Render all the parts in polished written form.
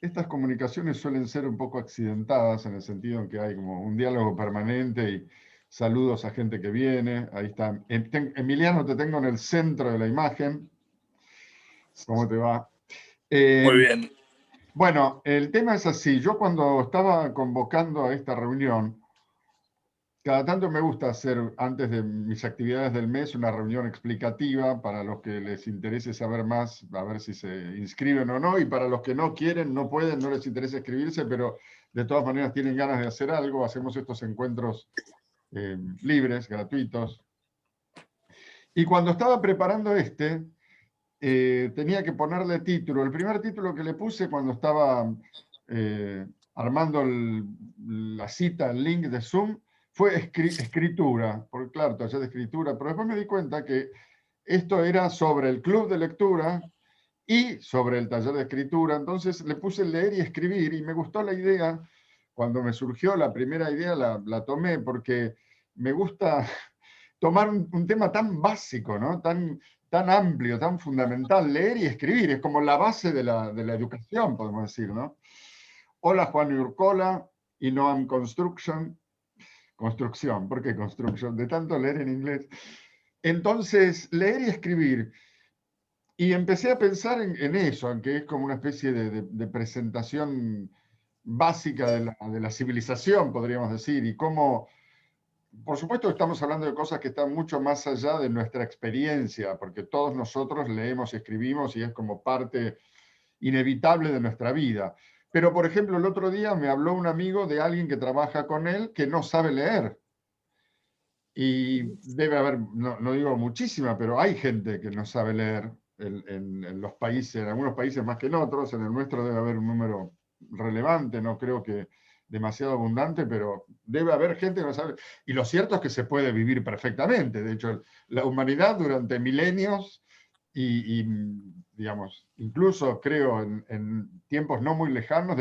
estas comunicaciones suelen ser un poco accidentadas en el sentido en que hay como un diálogo permanente y saludos a gente que viene. Ahí está. Emiliano, te tengo en el centro de la imagen. ¿Cómo te va? Muy Eh, bien. bueno, el tema es así. Yo cuando estaba convocando a esta reunión, cada tanto me gusta hacer, antes de mis actividades del mes, una reunión explicativa para los que les interese saber más, a ver si se inscriben o no, y para los que no quieren, no pueden, no les interesa inscribirse, pero de todas maneras tienen ganas de hacer algo, hacemos estos encuentros libres, gratuitos. Y cuando estaba preparando tenía que ponerle título. El primer título que le puse cuando estaba armando la cita, el link de Zoom, fue escritura, porque claro, taller de escritura, pero después me di cuenta que esto era sobre el club de lectura y sobre el taller de escritura, entonces le puse leer y escribir y me gustó la idea. Cuando me surgió la primera idea la tomé porque me gusta tomar un tema tan básico, ¿no? Tan amplio, tan fundamental, leer y escribir, es como la base de la educación, podemos decir, ¿no? Hola, Juan Urcola y Noam Construcción, ¿por qué Construction? De tanto leer en inglés. Entonces, leer y escribir. Y empecé a pensar en eso, en que es como una especie de presentación básica de la civilización, podríamos decir, y cómo, por supuesto, estamos hablando de cosas que están mucho más allá de nuestra experiencia, porque todos nosotros leemos y escribimos y es como parte inevitable de nuestra vida. Pero, por ejemplo, el otro día me habló un amigo de alguien que trabaja con él que no sabe leer. Y debe haber, no digo muchísima, pero hay gente que no sabe leer en los países, en algunos países más que en otros. En el nuestro debe haber un número relevante, no creo que demasiado abundante, pero debe haber gente que no sabe. Y lo cierto es que se puede vivir perfectamente. De hecho, la humanidad durante milenios y, digamos, incluso creo en tiempos no muy lejanos,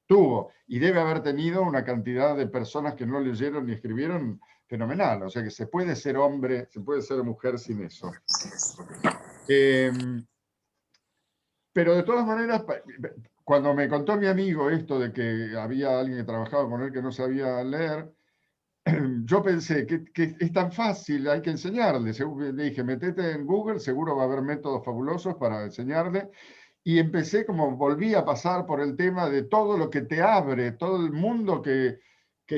tuvo y debe haber tenido una cantidad de personas que no leyeron ni escribieron fenomenal. O sea que se puede ser hombre, se puede ser mujer sin eso. Eh, pero de todas maneras, cuando me contó mi amigo esto de que había alguien que trabajaba con él que no sabía leer, yo pensé que es tan fácil, hay que enseñarle. Le dije, metete en Google, seguro va a haber métodos fabulosos para enseñarle. Y empecé como, volví a pasar por el tema de todo lo que te abre, todo el mundo que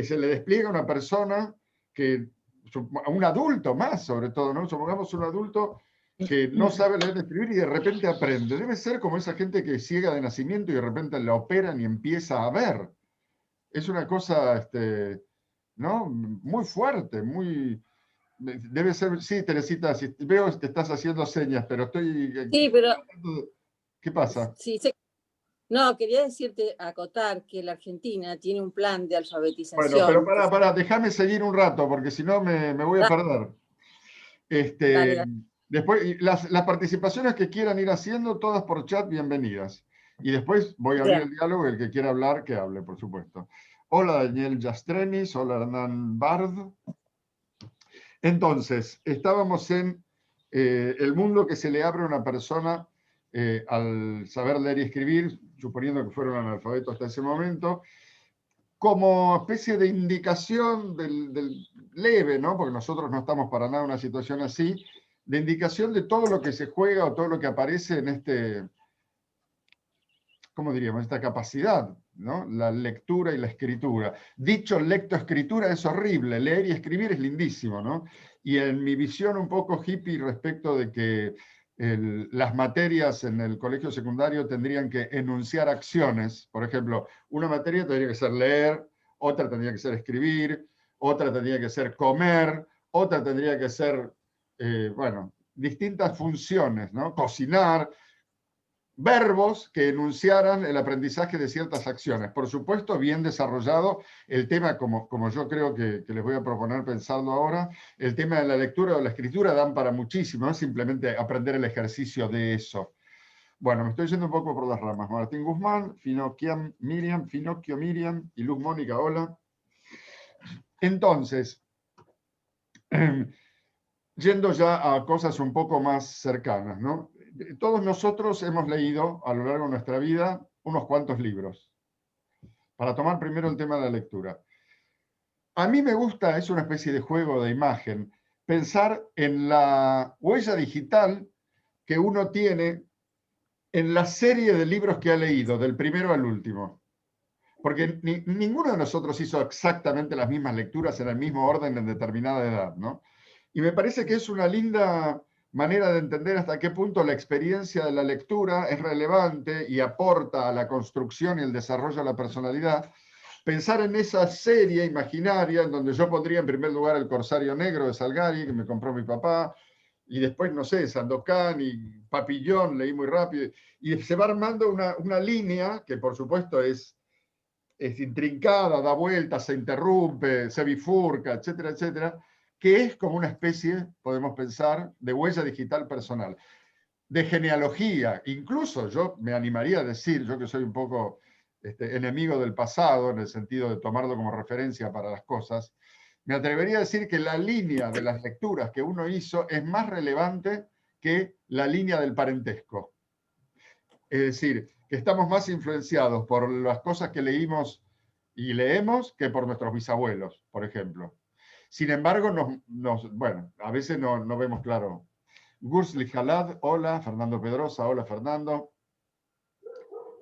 se le despliega a una persona, a un adulto más sobre todo, ¿no? Supongamos un adulto que no sabe leer y escribir y de repente aprende. Debe ser como esa gente que es ciega de nacimiento y de repente la operan y empieza a ver. Es una cosa, ¿no? Muy fuerte, muy... Debe ser, sí, Teresita, si veo que estás haciendo señas, pero estoy... Sí, pero ¿Qué pasa? sí, no, quería decirte, acotar que la Argentina tiene un plan de Bueno, pero alfabetización. déjame seguir un rato, porque si no me voy a Dale, perder. dale, Este, dale. después, y las participaciones que quieran ir haciendo, todas por chat, bienvenidas. Y después voy a abrir Bien. el diálogo, el que quiera hablar, que hable, por supuesto. Hola, Daniel Jastrenis, hola, Hernán Bard. Entonces, estábamos en el mundo que se le abre a una persona al saber leer y escribir, suponiendo que fueron analfabetos hasta ese momento, como especie de indicación del leve, ¿no? Porque nosotros no estamos para nada en una situación así, de indicación de todo lo que se juega o todo lo que aparece en ¿cómo diríamos? Esta capacidad, ¿no? La lectura y la escritura. Dicho lectoescritura es horrible, leer y escribir es lindísimo, ¿no? Y en mi visión un poco hippie respecto de que las materias en el colegio secundario tendrían que enunciar acciones. Por ejemplo, una materia tendría que ser leer, otra tendría que ser escribir, otra tendría que ser comer, otra tendría que ser, bueno, distintas funciones, ¿no? Cocinar, verbos que enunciaran el aprendizaje de ciertas acciones. Por supuesto, bien desarrollado el tema, como yo creo que les voy a proponer pensarlo ahora, el tema de la lectura o la escritura dan para muchísimo, no es simplemente aprender el ejercicio de eso. Bueno, me estoy yendo un poco por las ramas. Martín Guzmán, Finocchio Miriam y Luz Mónica, hola. Entonces, yendo ya a cosas un poco más cercanas, ¿no? Todos nosotros hemos leído a lo largo de nuestra vida unos cuantos libros. Para tomar primero el tema de la lectura. A mí me gusta, es una especie de juego de imagen, pensar en la huella digital que uno tiene en la serie de libros que ha leído, del primero al último. Porque ninguno de nosotros hizo exactamente las mismas lecturas en el mismo orden en determinada edad, ¿no? Y me parece que es una linda manera de entender hasta qué punto la experiencia de la lectura es relevante y aporta a la construcción y el desarrollo de la personalidad. Pensar en esa serie imaginaria en donde yo pondría en primer lugar El Corsario Negro de Salgari, que me compró mi papá, y después, no sé, Sandokan y Papillón, leí muy rápido, y se va armando una línea que por supuesto es intrincada, da vueltas, se interrumpe, se bifurca, etcétera, etcétera, que es como una especie, podemos pensar, de huella digital personal, de genealogía. Incluso yo me animaría a decir, yo que soy un poco enemigo del pasado, en el sentido de tomarlo como referencia para las cosas, me atrevería a decir que la línea de las lecturas que uno hizo es más relevante que la línea del parentesco. Es decir, que estamos más influenciados por las cosas que leímos y leemos que por nuestros bisabuelos, por ejemplo. Sin embargo, bueno, a veces no vemos claro. Gursli Halad, hola. Fernando Pedrosa, hola Fernando.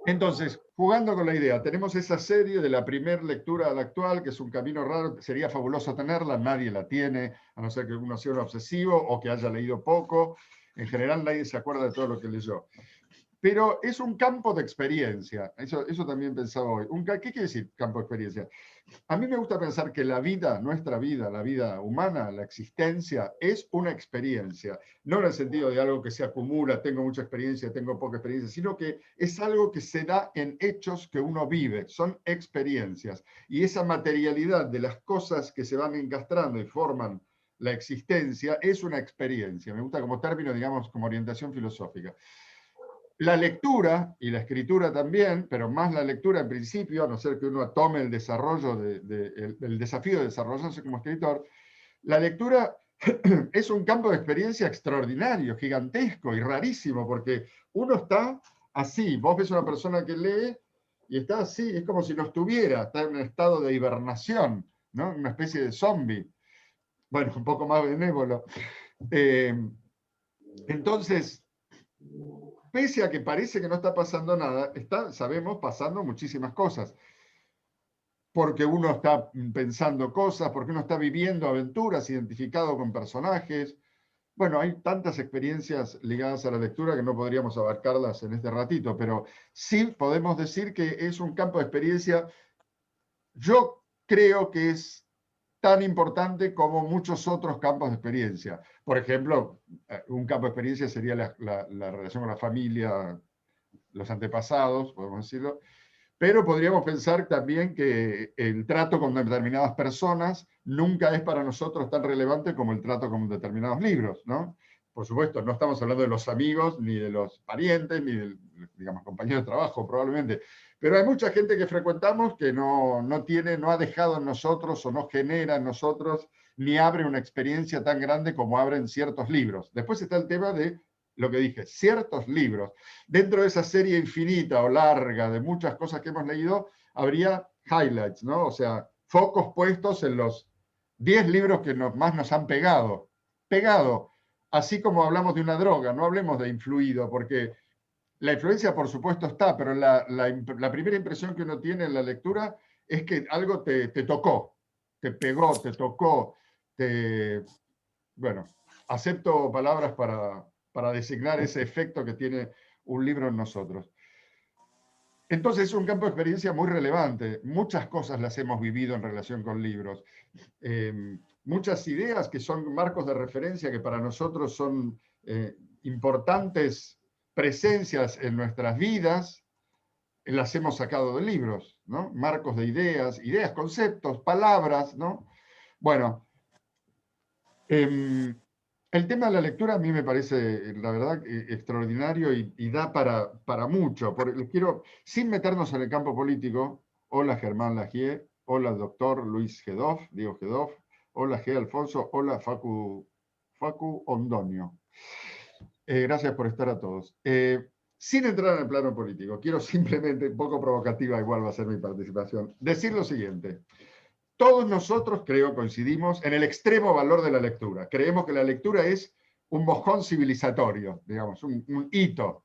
Entonces, jugando con la idea, tenemos esa serie de la primera lectura a la actual, que es un camino raro, sería fabuloso tenerla, nadie la tiene, a no ser que uno sea un obsesivo o que haya leído poco. En general nadie se acuerda de todo lo que leyó. Pero es un campo de experiencia. Eso también pensaba hoy. ¿Qué quiere decir campo de experiencia? A mí me gusta pensar que la vida, nuestra vida, la vida humana, la existencia, es una experiencia. No en el sentido de algo que se acumula, tengo mucha experiencia, tengo poca experiencia, sino que es algo que se da en hechos que uno vive. Son experiencias. Y esa materialidad de las cosas que se van encastrando y forman la existencia es una experiencia. Me gusta como término, digamos, como orientación filosófica. La lectura y la escritura también, pero más la lectura en principio, a no ser que uno tome el desarrollo, el desafío de desarrollarse como escritor, la lectura es un campo de experiencia extraordinario, gigantesco y rarísimo, porque uno está así, vos ves una persona que lee y está así, es como si no estuviera, está en un estado de hibernación, ¿no? Una especie de zombie. Bueno, un poco más benévolo. Eh, entonces, pese a que parece que no está pasando nada, sabemos, pasando muchísimas cosas. Porque uno está pensando cosas, porque uno está viviendo aventuras, identificado con personajes. Bueno, hay tantas experiencias ligadas a la lectura que no podríamos abarcarlas en este ratito, pero sí podemos decir que es un campo de experiencia. Yo creo que es tan importante como muchos otros campos de experiencia. Por ejemplo, un campo de experiencia sería la relación con la familia, los antepasados, podemos decirlo, pero podríamos pensar también que el trato con determinadas personas nunca es para nosotros tan relevante como el trato con determinados libros, ¿no? Por supuesto, no estamos hablando de los amigos, ni de los parientes, ni de, digamos, compañeros de trabajo, probablemente. Pero hay mucha gente que frecuentamos que no ha dejado en nosotros o no genera en nosotros ni abre una experiencia tan grande como abren ciertos libros. Después está el tema de lo que dije, ciertos libros. Dentro de esa serie infinita o larga de muchas cosas que hemos leído, habría highlights, ¿no? O sea, focos puestos en los 10 libros que más nos han pegado. Pegado, así como hablamos de una droga, no hablemos de influido, porque la influencia por supuesto está, pero la primera impresión que uno tiene en la lectura es que algo te tocó, te pegó, te tocó, bueno, acepto palabras para designar ese efecto que tiene un libro en nosotros. Entonces es un campo de experiencia muy relevante. Muchas cosas las hemos vivido en relación con libros. Muchas ideas que son marcos de referencia que para nosotros son importantes presencias en nuestras vidas, las hemos sacado de libros, ¿no? Marcos de ideas, conceptos, palabras, ¿no? Bueno, el tema de la lectura a mí me parece, la verdad, extraordinario y da para mucho. Sin meternos en el campo político, hola Germán Lagier, hola doctor Luis Gedoff, Diego Gedoff, hola G. Alfonso, hola Facu Ondonio. Gracias por estar a todos. Sin entrar en el plano político, quiero simplemente, un poco provocativa igual va a ser mi participación, decir lo siguiente. Todos nosotros, creo, coincidimos en el extremo valor de la lectura. Creemos que la lectura es un mojón civilizatorio, digamos, un hito.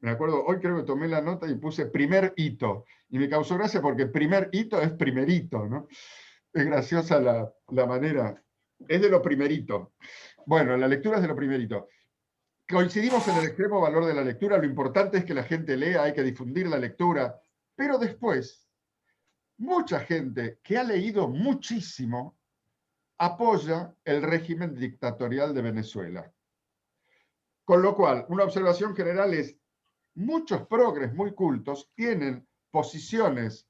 Me acuerdo, hoy creo que tomé la nota y puse primer hito. Y me causó gracia porque primer hito es primerito, ¿no? Es graciosa la manera. Es de lo primerito. Bueno, la lectura es de lo primerito. Coincidimos en el extremo valor de la lectura. Lo importante es que la gente lea, hay que difundir la lectura. Pero después, mucha gente que ha leído muchísimo apoya el régimen dictatorial de Venezuela. Con lo cual, una observación general es, muchos progres muy cultos tienen posiciones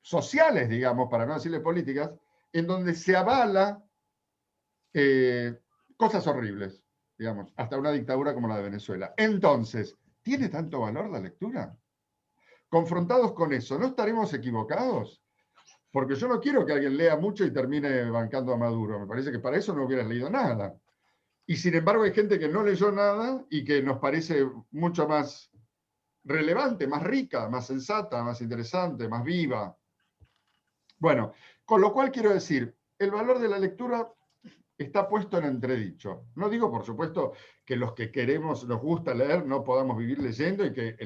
sociales, digamos, para no decirle políticas, en donde se avala cosas horribles, digamos, hasta una dictadura como la de Venezuela. Entonces, ¿tiene tanto valor la lectura? Confrontados con eso, ¿no estaremos equivocados? Porque yo no quiero que alguien lea mucho y termine bancando a Maduro. Me parece que para eso no hubieras leído nada. Y sin embargo hay gente que no leyó nada y que nos parece mucho más relevante, más rica, más sensata, más interesante, más viva. Bueno, con lo cual quiero decir, el valor de la lectura está puesto en entredicho. No digo, por supuesto, que los que queremos, nos gusta leer, no podamos vivir leyendo y que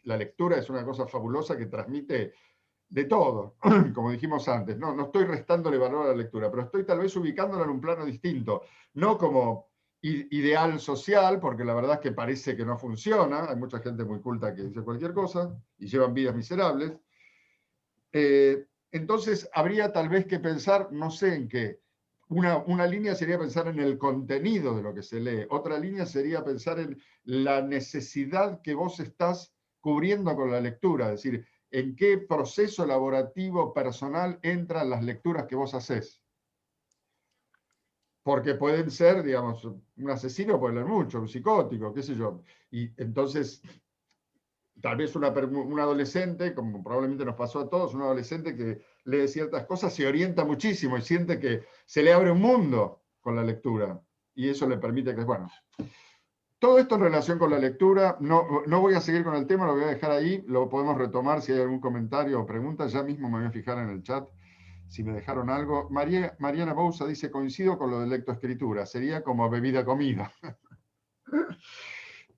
la lectura es una cosa fabulosa que transmite de todo, como dijimos antes. No estoy restándole valor a la lectura, pero estoy tal vez ubicándola en un plano distinto, no como ideal social, porque la verdad es que parece que no funciona, hay mucha gente muy culta que dice cualquier cosa y llevan vidas miserables. Entonces habría tal vez que pensar, no sé en qué. Una línea sería pensar en el contenido de lo que se lee, otra línea sería pensar en la necesidad que vos estás cubriendo con la lectura, es decir, en qué proceso elaborativo personal entran las lecturas que vos haces. Porque pueden ser, digamos, un asesino puede leer mucho, un psicótico, qué sé yo. Y entonces, tal vez un adolescente, como probablemente nos pasó a todos, un adolescente que lee ciertas cosas, se orienta muchísimo y siente que se le abre un mundo con la lectura. Y eso le permite que, bueno, todo esto en relación con la lectura, no voy a seguir con el tema, lo voy a dejar ahí, lo podemos retomar si hay algún comentario o pregunta, ya mismo me voy a fijar en el chat si me dejaron algo. Mariana Bouza dice, coincido con lo de lectoescritura, sería como bebida comida.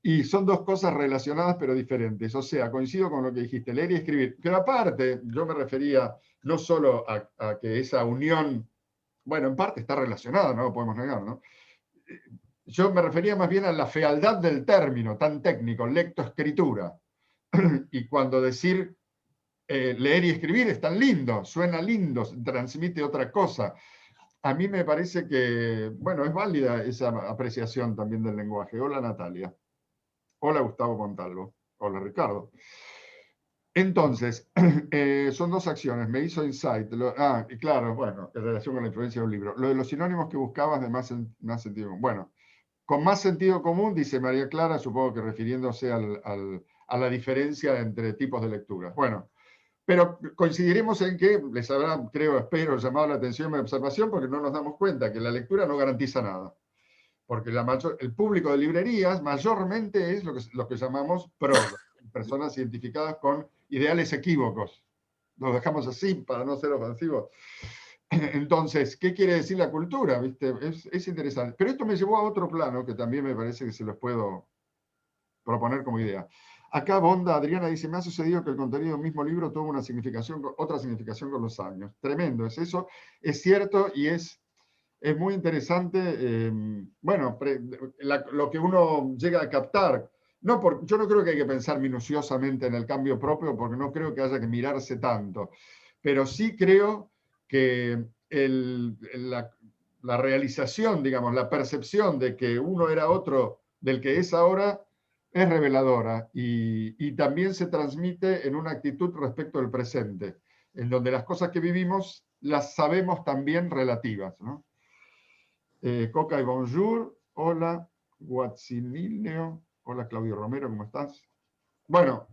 Y son dos cosas relacionadas pero diferentes. O sea, coincido con lo que dijiste, leer y escribir. Pero aparte, yo me refería no solo a que esa unión, bueno, en parte está relacionada, no lo podemos negar, ¿no? Yo me refería más bien a la fealdad del término tan técnico, lectoescritura. Y cuando decir leer y escribir es tan lindo, suena lindo, transmite otra cosa. A mí me parece que, bueno, es válida esa apreciación también del lenguaje. Hola Natalia. Hola Gustavo Montalvo. Hola Ricardo. Entonces, son dos acciones. Me hizo insight. Y claro, bueno, en relación con la influencia de un libro. Lo de los sinónimos que buscabas de más sentido. Bueno, con más sentido común, dice María Clara, supongo que refiriéndose a la diferencia entre tipos de lecturas. Bueno, pero coincidiremos en que les habrá, creo, espero, llamado la atención mi observación, porque no nos damos cuenta que la lectura no garantiza nada. Porque el público de librerías mayormente es lo que llamamos prog, personas identificadas con ideales equívocos. Los dejamos así para no ser ofensivos. Entonces, ¿qué quiere decir la cultura? ¿Viste? Es interesante. Pero esto me llevó a otro plano que también me parece que se los puedo proponer como idea. Acá Bonda Adriana dice, me ha sucedido que el contenido del mismo libro tuvo una significación, otra significación con los años. Tremendo, es eso, es cierto y es muy interesante, bueno, lo que uno llega a captar. Yo no creo que hay que pensar minuciosamente en el cambio propio, porque no creo que haya que mirarse tanto, pero sí creo que la realización, digamos, la percepción de que uno era otro del que es ahora, es reveladora y también se transmite en una actitud respecto al presente, en donde las cosas que vivimos las sabemos también relativas, ¿no? Coca y Bonjour, hola, Guatsinileo, hola Claudio Romero, ¿cómo estás? Bueno,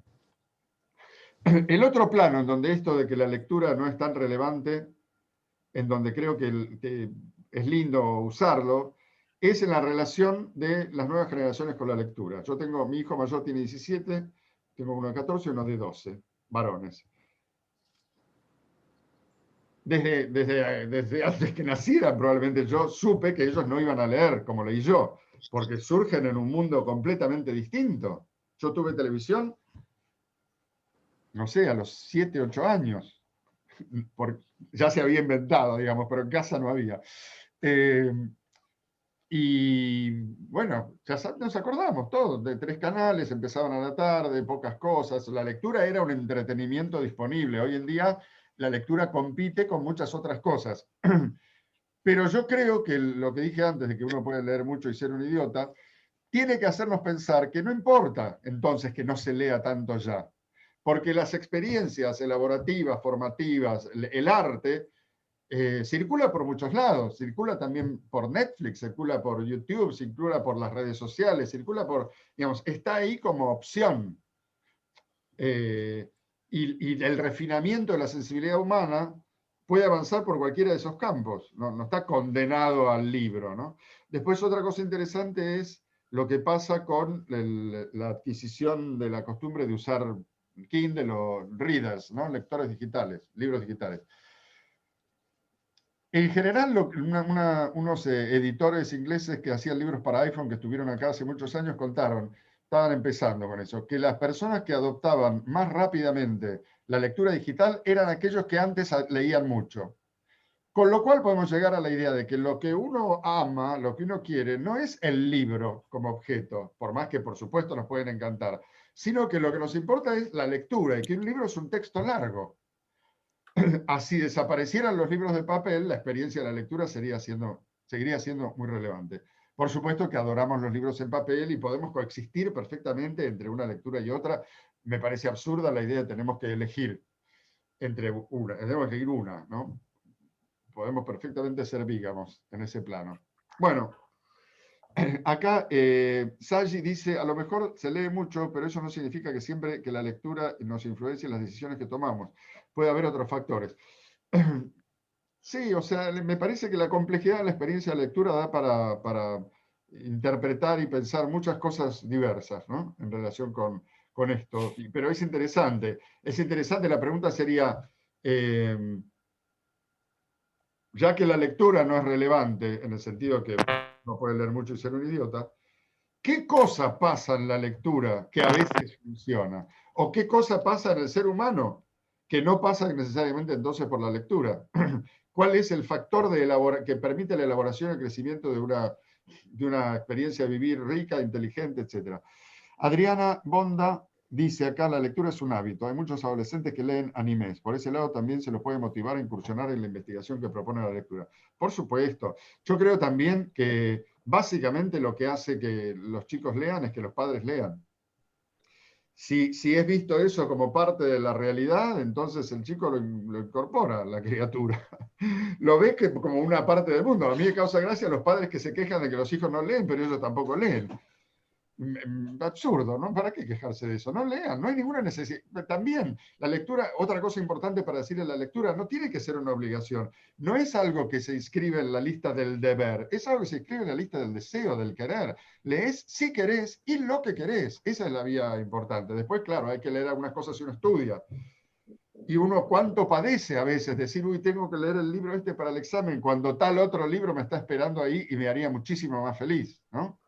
el otro plano en donde esto de que la lectura no es tan relevante, en donde creo que es lindo usarlo, es en la relación de las nuevas generaciones con la lectura. Mi hijo mayor tiene 17, tengo uno de 14 y uno de 12, varones. Desde antes que nacieran, probablemente yo supe que ellos no iban a leer como leí yo, porque surgen en un mundo completamente distinto. Yo tuve televisión, no sé, a los 7, 8 años. Ya se había inventado, digamos, pero en casa no había. Y bueno, ya nos acordamos todos, de 3 canales, empezaban a la tarde, pocas cosas. La lectura era un entretenimiento disponible. Hoy en día la lectura compite con muchas otras cosas. Pero yo creo que lo que dije antes, de que uno puede leer mucho y ser un idiota, tiene que hacernos pensar que no importa entonces que no se lea tanto ya, porque las experiencias elaborativas, formativas, el arte, circula por muchos lados, circula también por Netflix, circula por YouTube, circula por las redes sociales, circula por, digamos, está ahí como opción. Y el refinamiento de la sensibilidad humana puede avanzar por cualquiera de esos campos, no está condenado al libro, ¿no? Después otra cosa interesante es lo que pasa con la adquisición de la costumbre de usar Kindle o readers, ¿no? Lectores digitales, libros digitales. En general, unos editores ingleses que hacían libros para iPhone, que estuvieron acá hace muchos años, contaron, estaban empezando con eso, que las personas que adoptaban más rápidamente la lectura digital eran aquellos que antes leían mucho. Con lo cual podemos llegar a la idea de que lo que uno ama, lo que uno quiere, no es el libro como objeto, por más que por supuesto nos pueden encantar, sino que lo que nos importa es la lectura y que un libro es un texto largo. Así desaparecieran los libros de papel, la experiencia de la lectura seguiría siendo muy relevante. Por supuesto que adoramos los libros en papel y podemos coexistir perfectamente entre una lectura y otra. Me parece absurda la idea de tenemos que elegir entre una, tenemos que elegir una, ¿no? Podemos perfectamente ser vígamos en ese plano. Bueno, acá Sagi dice, a lo mejor se lee mucho, pero eso no significa que siempre que la lectura nos influencie en las decisiones que tomamos. Puede haber otros factores. Sí, o sea, me parece que la complejidad de la experiencia de lectura da para interpretar y pensar muchas cosas diversas, ¿no? En relación con esto. Pero es interesante. Es interesante, la pregunta sería, ya que la lectura no es relevante, en el sentido que no puede leer mucho y ser un idiota, ¿qué cosa pasa en la lectura que a veces funciona? ¿O qué cosa pasa en el ser humano que no pasa necesariamente entonces por la lectura? ¿Cuál es el factor que permite la elaboración y el crecimiento de una experiencia de vivir rica, inteligente, etcétera? Adriana Bonda dice acá, la lectura es un hábito. Hay muchos adolescentes que leen animes. Por ese lado también se los puede motivar a incursionar en la investigación que propone la lectura. Por supuesto. Yo creo también que básicamente lo que hace que los chicos lean es que los padres lean. Si es visto eso como parte de la realidad, entonces el chico lo incorpora, la criatura. Lo ve como una parte del mundo. A mí me causa gracia los padres que se quejan de que los hijos no leen, pero ellos tampoco leen. Absurdo, ¿no? ¿Para qué quejarse de eso? No lean, no hay ninguna necesidad. También la lectura, otra cosa importante para decirle, la lectura no tiene que ser una obligación. No es algo que se inscribe en la lista del deber, es algo que se inscribe en la lista del deseo, del querer. Lees si querés y lo que querés. Esa es la vía importante. Después, claro, hay que leer algunas cosas si uno estudia. Y uno cuánto padece a veces, decir, uy, tengo que leer el libro este para el examen, cuando tal otro libro me está esperando ahí y me haría muchísimo más feliz, ¿no?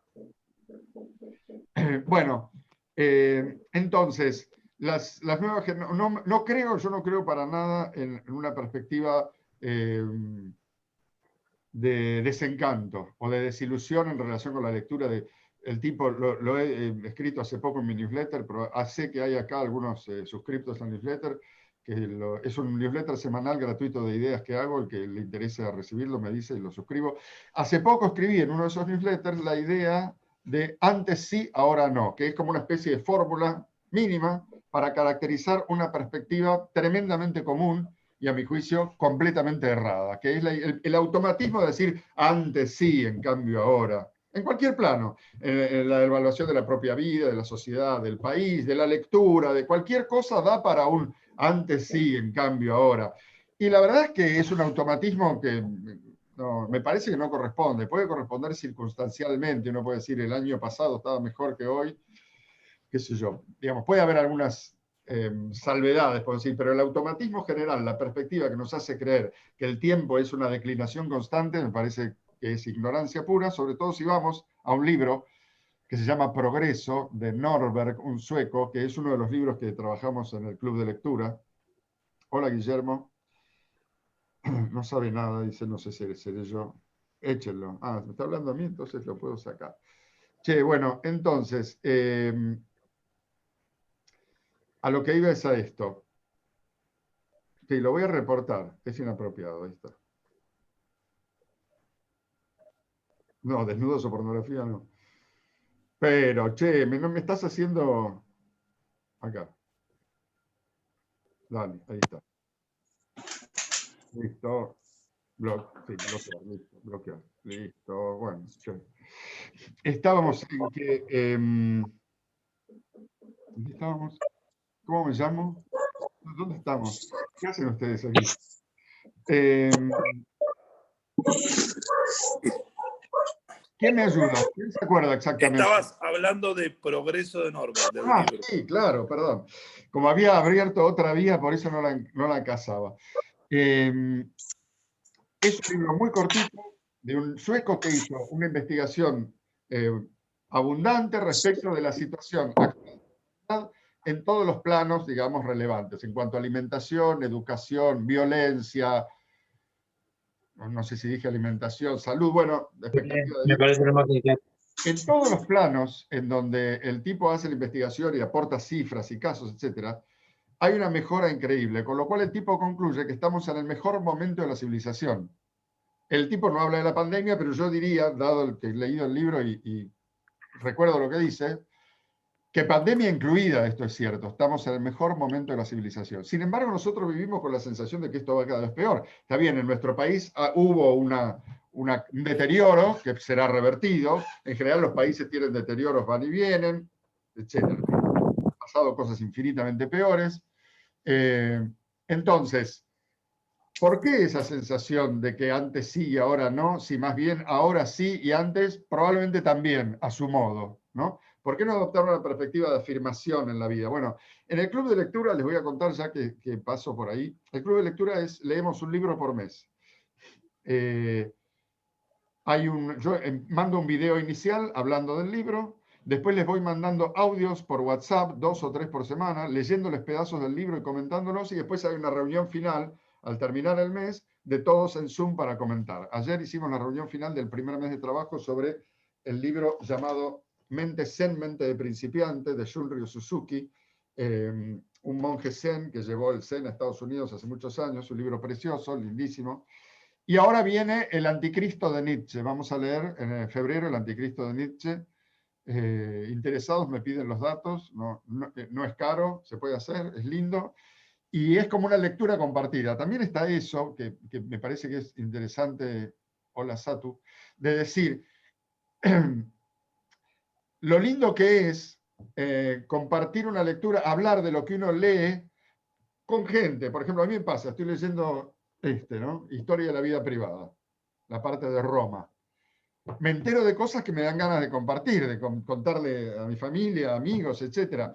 Bueno, entonces, las nuevas yo no creo para nada en una perspectiva de desencanto o de desilusión en relación con la lectura el tipo, lo he escrito hace poco en mi newsletter, pero sé que hay acá algunos suscriptos al newsletter, es un newsletter semanal gratuito de ideas que hago, el que le interesa recibirlo me dice y lo suscribo. Hace poco escribí en uno de esos newsletters la idea de antes sí, ahora no, que es como una especie de fórmula mínima para caracterizar una perspectiva tremendamente común y a mi juicio completamente errada, que es el automatismo de decir antes sí, en cambio ahora, en cualquier plano, en la evaluación de la propia vida, de la sociedad, del país, de la lectura, de cualquier cosa da para antes sí, en cambio ahora. Y la verdad es que es un automatismo que No, me parece que no corresponde. Puede corresponder circunstancialmente. Uno puede decir el año pasado estaba mejor que hoy, qué sé yo. Digamos, puede haber algunas salvedades, puedo decir, pero el automatismo general, la perspectiva que nos hace creer que el tiempo es una declinación constante, me parece que es ignorancia pura, sobre todo si vamos a un libro que se llama Progreso, de Norberg, un sueco, que es uno de los libros que trabajamos en el club de lectura. Hola, Guillermo. No sabe nada, dice, no sé si seré yo. Échenlo. Ah, me está hablando a mí, entonces lo puedo sacar. Che, bueno, entonces, a lo que iba es a esto. Sí, lo voy a reportar. Es inapropiado, ahí está. No, desnudos o pornografía no. Pero, che, no me estás haciendo... Acá. Dale, ahí está. Listo. Sí, bloquear, listo, bloquear. Listo, bueno, che. Estábamos en que... ¿dónde estábamos? ¿Cómo me llamo? ¿Dónde estamos? ¿Qué hacen ustedes aquí? ¿Quién me ayuda? ¿Quién se acuerda exactamente? Estabas hablando de Progreso de Norbert, del libro. Sí, claro, perdón. Como había abierto otra vía, por eso no la casaba. Es un libro muy cortito de un sueco que hizo una investigación abundante respecto de la situación actual en todos los planos, digamos, relevantes, en cuanto a alimentación, educación, violencia, no sé si dije alimentación, salud, bueno, expectativa de vida. Me parece lo más que En todos los planos en donde el tipo hace la investigación y aporta cifras y casos, etc., hay una mejora increíble, con lo cual el tipo concluye que estamos en el mejor momento de la civilización. El tipo no habla de la pandemia, pero yo diría, dado el que he leído el libro y recuerdo lo que dice, que pandemia incluida, esto es cierto, estamos en el mejor momento de la civilización. Sin embargo, nosotros vivimos con la sensación de que esto va cada vez peor. Está bien, en nuestro país hubo un deterioro que será revertido. En general los países tienen deterioros, van y vienen, etc. Han pasado cosas infinitamente peores. Entonces, ¿por qué esa sensación de que antes sí y ahora no? Si más bien ahora sí y antes probablemente también, a su modo, ¿no? ¿Por qué no adoptar una perspectiva de afirmación en la vida? Bueno, en el club de lectura, les voy a contar ya que paso por ahí, el club de lectura leemos un libro por mes. Yo mando un video inicial hablando del libro, después les voy mandando audios por WhatsApp, 2 o 3 por semana, leyéndoles pedazos del libro y comentándolos, y después hay una reunión final al terminar el mes de todos en Zoom para comentar. Ayer hicimos la reunión final del primer mes de trabajo sobre el libro llamado Mente Zen, Mente de Principiante, de Shunryu Suzuki, un monje zen que llevó el zen a Estados Unidos hace muchos años, un libro precioso, lindísimo. Y ahora viene el Anticristo de Nietzsche. Vamos a leer en febrero el Anticristo de Nietzsche. Interesados me piden los datos, no es caro, se puede hacer, es lindo. Y es como una lectura compartida. También está eso, que me parece que es interesante, hola Satu, de decir, lo lindo que es compartir una lectura, hablar de lo que uno lee con gente. Por ejemplo, a mí me pasa, estoy leyendo ¿no? Historia de la vida privada, la parte de Roma. Me entero de cosas que me dan ganas de compartir, de contarle a mi familia, amigos, etc.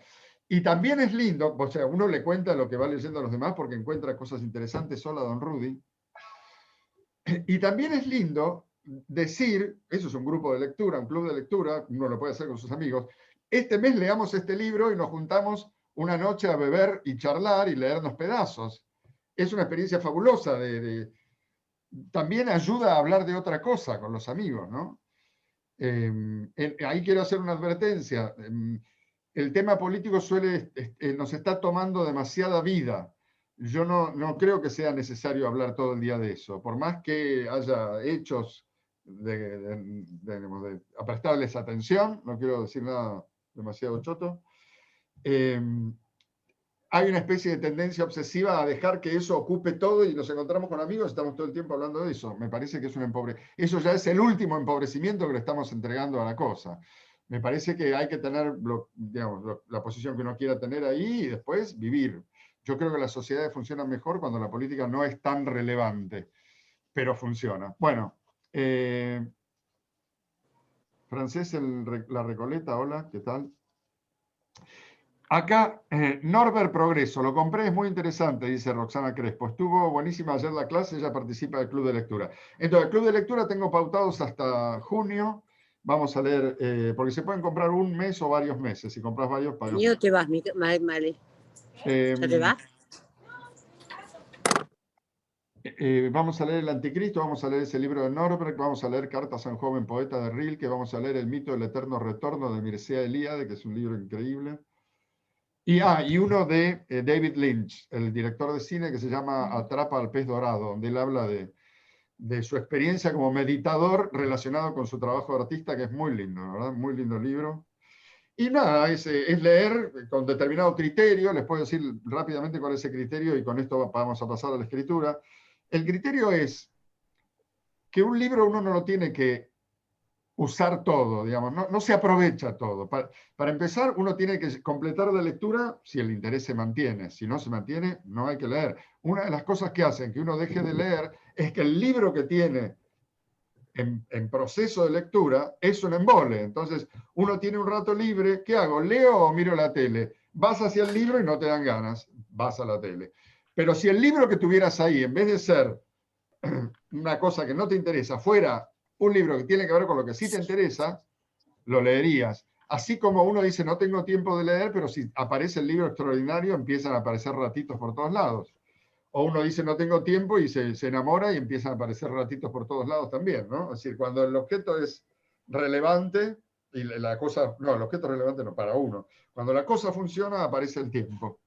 Y también es lindo, o sea, uno le cuenta lo que va leyendo a los demás porque encuentra cosas interesantes. Hola, don Rudy. Y también es lindo decir, eso es un grupo de lectura, un club de lectura, uno lo puede hacer con sus amigos, este mes leamos este libro y nos juntamos una noche a beber y charlar y leernos pedazos. Es una experiencia fabulosa, también ayuda a hablar de otra cosa con los amigos, ¿no? Ahí quiero hacer una advertencia. El tema político nos está tomando demasiada vida. Yo no creo que sea necesario hablar todo el día de eso, por más que haya hechos a prestarles atención, no quiero decir nada demasiado choto. Hay una especie de tendencia obsesiva a dejar que eso ocupe todo y nos encontramos con amigos y estamos todo el tiempo hablando de eso. Me parece que es un eso ya es el último empobrecimiento que le estamos entregando a la cosa. Me parece que hay que tener, digamos, la posición que uno quiera tener ahí y después vivir. Yo creo que las sociedades funcionan mejor cuando la política no es tan relevante. pero funciona. Bueno, Francés La Recoleta, hola, ¿qué tal? Acá, Norbert Progreso, lo compré, es muy interesante, dice Roxana Crespo. Estuvo buenísima ayer la clase, ella participa del club de lectura. Entonces, el club de lectura tengo pautados hasta junio. Vamos a leer, porque se pueden comprar un mes o varios meses. Si compras varios, pagas. ¿Y te vas, Male? ¿Ya te vas? Vamos a leer El Anticristo, vamos a leer ese libro de Norbert, vamos a leer Cartas a un joven poeta de Rilke, vamos a leer El mito del eterno retorno de Mircea Eliade, que es un libro increíble. Y uno de David Lynch, el director de cine, que se llama Atrapa al pez dorado, donde él habla de su experiencia como meditador relacionado con su trabajo de artista, que es muy lindo, ¿verdad? Muy lindo libro. Y nada, es leer con determinado criterio. Les puedo decir rápidamente cuál es ese criterio y con esto vamos a pasar a la escritura. El criterio es que un libro uno no lo tiene que usar todo, digamos, no se aprovecha todo. Para empezar, uno tiene que completar la lectura si el interés se mantiene. Si no se mantiene, no hay que leer. Una de las cosas que hacen que uno deje de leer es que el libro que tiene en proceso de lectura es un embole. Entonces, uno tiene un rato libre, ¿qué hago? ¿Leo o miro la tele? Vas hacia el libro y no te dan ganas, vas a la tele. Pero si el libro que tuvieras ahí, en vez de ser una cosa que no te interesa, fuera un libro que tiene que ver con lo que sí te interesa, lo leerías. Así como uno dice, no tengo tiempo de leer, pero si aparece el libro extraordinario, empiezan a aparecer ratitos por todos lados. O uno dice, no tengo tiempo, y se enamora y empiezan a aparecer ratitos por todos lados también, ¿no? Es decir, cuando el objeto es relevante, y la cosa, no, el objeto es relevante no para uno. Cuando la cosa funciona, aparece el tiempo.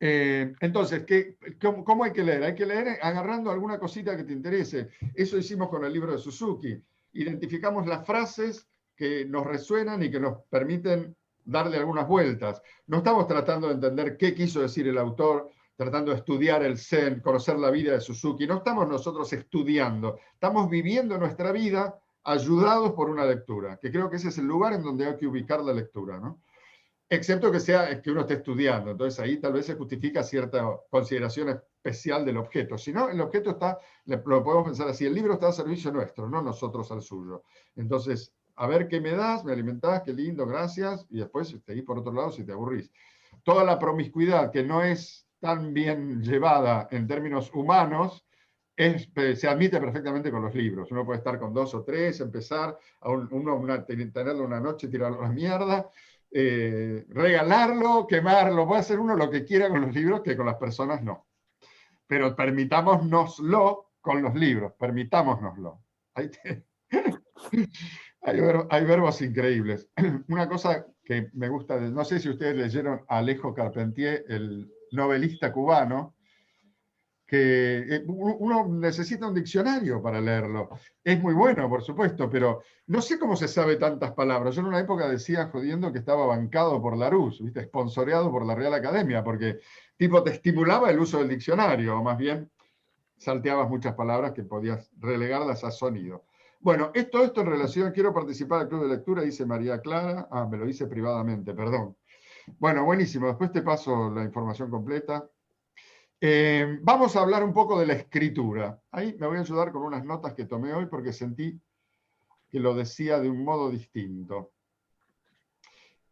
Entonces, ¿cómo hay que leer? Hay que leer agarrando alguna cosita que te interese. Eso hicimos con el libro de Suzuki. Identificamos las frases que nos resuenan y que nos permiten darle algunas vueltas. No estamos tratando de entender qué quiso decir el autor, tratando de estudiar el Zen, conocer la vida de Suzuki. No estamos nosotros estudiando, estamos viviendo nuestra vida ayudados por una lectura, que creo que ese es el lugar en donde hay que ubicar la lectura, ¿no? Excepto que uno esté estudiando. Entonces ahí tal vez se justifica cierta consideración especial del objeto. Si no, el objeto lo podemos pensar así, el libro está a servicio nuestro, no nosotros al suyo. Entonces, a ver qué me das, me alimentás, qué lindo, gracias, y después seguís por otro lado si te aburrís. Toda la promiscuidad que no es tan bien llevada en términos humanos, se admite perfectamente con los libros. Uno puede estar con 2 o 3, empezar, tenerlo una noche, tirarlo a la mierda, regalarlo, quemarlo, puede hacer uno lo que quiera con los libros, que con las personas no. Pero permitámonoslo con los libros, permitámonoslo. Hay verbos increíbles. Una cosa que me gusta, no sé si ustedes leyeron a Alejo Carpentier, el novelista cubano, que uno necesita un diccionario para leerlo. Es muy bueno, por supuesto, pero no sé cómo se sabe tantas palabras. Yo en una época decía, jodiendo, que estaba bancado por Larousse, ¿viste? Esponsoreado por la Real Academia, porque tipo te estimulaba el uso del diccionario, o más bien salteabas muchas palabras que podías relegarlas a sonido. Bueno, esto en relación, quiero participar del club de lectura, dice María Clara. Me lo dice privadamente, perdón. Bueno, buenísimo, después te paso la información completa. Vamos a hablar un poco de la escritura. Ahí me voy a ayudar con unas notas que tomé hoy porque sentí que lo decía de un modo distinto.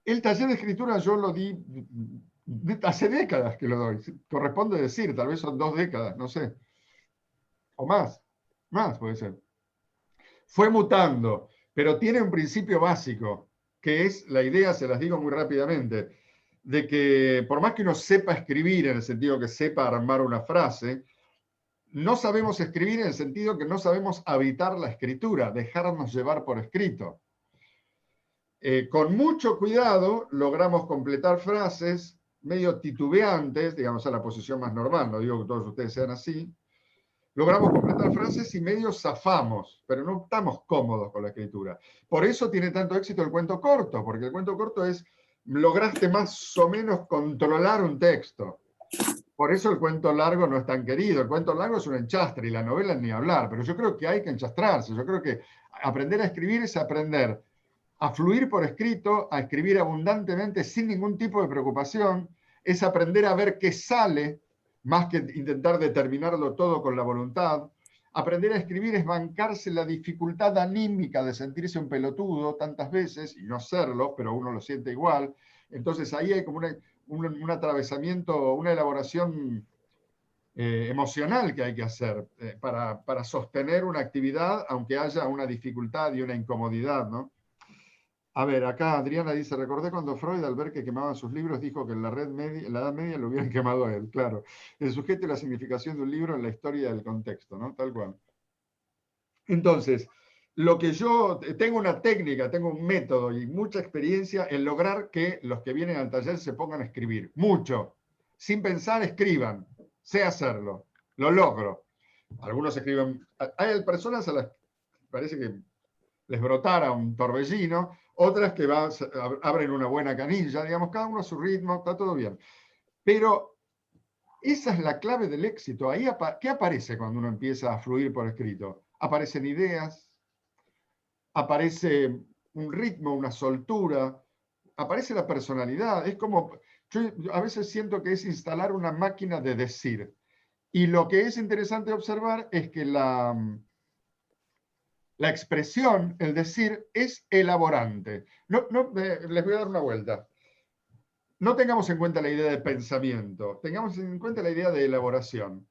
El taller de escritura yo lo di hace décadas que lo doy. Corresponde decir, tal vez son 2 décadas, no sé. O más puede ser. Fue mutando, pero tiene un principio básico, que es la idea, se las digo muy rápidamente, de que por más que uno sepa escribir, en el sentido que sepa armar una frase, no sabemos escribir en el sentido que no sabemos habitar la escritura, dejarnos llevar por escrito. Con mucho cuidado logramos completar frases medio titubeantes, digamos a la posición más normal, no digo que todos ustedes sean así, logramos completar frases y medio zafamos, pero no estamos cómodos con la escritura. Por eso tiene tanto éxito el cuento corto, porque el cuento corto es, lograste más o menos controlar un texto. Por eso el cuento largo no es tan querido. El cuento largo es un enchastre y la novela ni hablar, pero yo creo que hay que enchastrarse. Yo creo que aprender a escribir es aprender a fluir por escrito, a escribir abundantemente sin ningún tipo de preocupación, es aprender a ver qué sale más que intentar determinarlo todo con la voluntad. Aprender a escribir es bancarse la dificultad anímica de sentirse un pelotudo tantas veces y no serlo, pero uno lo siente igual. Entonces ahí hay como un atravesamiento, una elaboración emocional que hay que hacer para sostener una actividad, aunque haya una dificultad y una incomodidad, ¿no? A ver, acá Adriana dice, recordé cuando Freud, al ver que quemaban sus libros, dijo que en la Edad Media lo hubieran quemado a él, claro. El sujeto y la significación de un libro en la historia del contexto, ¿no? Tal cual. Entonces, lo que yo tengo una técnica, tengo un método y mucha experiencia en lograr que los que vienen al taller se pongan a escribir. Mucho. Sin pensar, escriban. Sé hacerlo. Lo logro. Algunos escriben. Hay personas a las que parece que les brotara un torbellino, otras que abren una buena canilla, digamos, cada uno a su ritmo, está todo bien. Pero esa es la clave del éxito. Ahí, ¿qué aparece cuando uno empieza a fluir por escrito? Aparecen ideas, aparece un ritmo, una soltura, aparece la personalidad. Es como, yo a veces siento que es instalar una máquina de decir. Y lo que es interesante observar es que la expresión, el decir, es elaborante. Les voy a dar una vuelta. No tengamos en cuenta la idea de pensamiento, tengamos en cuenta la idea de elaboración.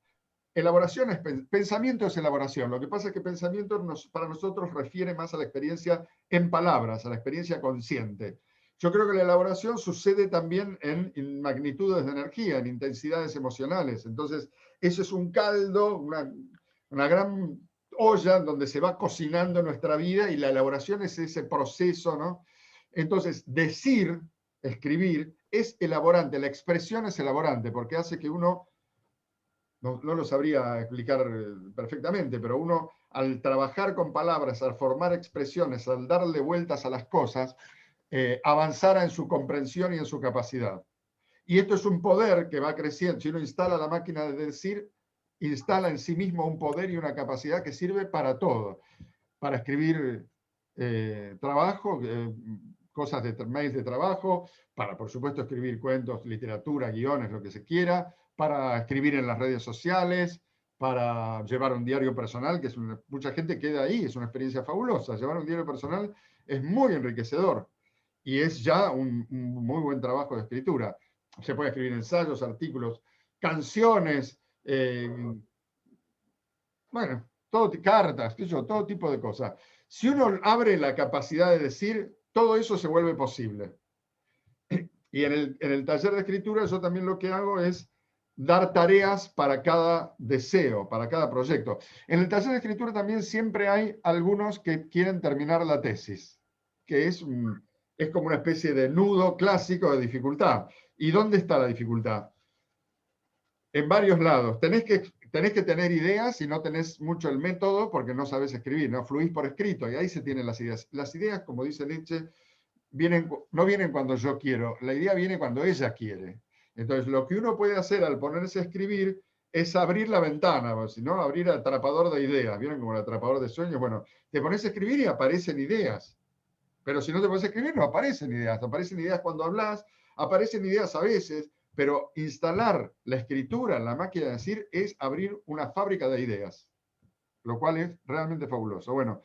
Elaboración es pensamiento, es elaboración. Lo que pasa es que pensamiento para nosotros refiere más a la experiencia en palabras, a la experiencia consciente. Yo creo que la elaboración sucede también en magnitudes de energía, en intensidades emocionales. Entonces, eso es un caldo, una gran olla donde se va cocinando nuestra vida y la elaboración es ese proceso, ¿no? Entonces, decir, escribir, es elaborante, la expresión es elaborante, porque hace que uno, no lo sabría explicar perfectamente, pero uno al trabajar con palabras, al formar expresiones, al darle vueltas a las cosas, avanzara en su comprensión y en su capacidad. Y esto es un poder que va creciendo. Si uno instala la máquina de decir, instala en sí mismo un poder y una capacidad que sirve para todo. Para escribir trabajo, cosas de mails de trabajo, para, por supuesto, escribir cuentos, literatura, guiones, lo que se quiera, para escribir en las redes sociales, para llevar un diario personal, que mucha gente queda ahí, es una experiencia fabulosa. Llevar un diario personal es muy enriquecedor y es ya un muy buen trabajo de escritura. Se puede escribir ensayos, artículos, canciones, bueno, cartas, todo tipo de cosas. Si uno abre la capacidad de decir, todo eso se vuelve posible. Y en el taller de escritura yo también lo que hago es dar tareas para cada deseo, para cada proyecto. En el taller de escritura también siempre hay algunos que quieren terminar la tesis, que es como una especie de nudo clásico de dificultad. ¿Y dónde está la dificultad? En varios lados. Tenés que tener ideas y no tenés mucho el método porque no sabés escribir, no fluís por escrito y ahí se tienen las ideas. Las ideas, como dice Nietzsche, no vienen cuando yo quiero, la idea viene cuando ella quiere. Entonces, lo que uno puede hacer al ponerse a escribir es abrir la ventana, si no, abrir el atrapador de ideas. ¿Vieron como el atrapador de sueños? Bueno, te pones a escribir y aparecen ideas. Pero si no te pones a escribir, no aparecen ideas. Aparecen ideas cuando hablas, aparecen ideas a veces, pero instalar la escritura en la máquina de decir es abrir una fábrica de ideas, lo cual es realmente fabuloso. Bueno,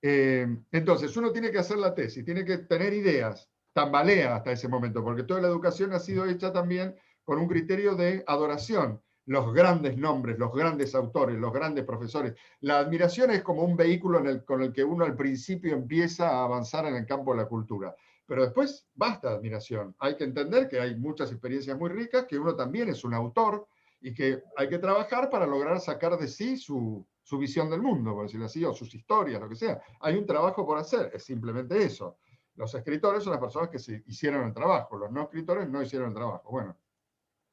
entonces uno tiene que hacer la tesis, tiene que tener ideas, tambalea hasta ese momento, porque toda la educación ha sido hecha también con un criterio de adoración. Los grandes nombres, los grandes autores, los grandes profesores. La admiración es como un vehículo con el que uno al principio empieza a avanzar en el campo de la cultura. Pero después basta admiración. Hay que entender que hay muchas experiencias muy ricas, que uno también es un autor y que hay que trabajar para lograr sacar de sí su visión del mundo, por decirlo así, o sus historias, lo que sea. Hay un trabajo por hacer, es simplemente eso. Los escritores son las personas que se hicieron el trabajo, los no escritores no hicieron el trabajo. Bueno,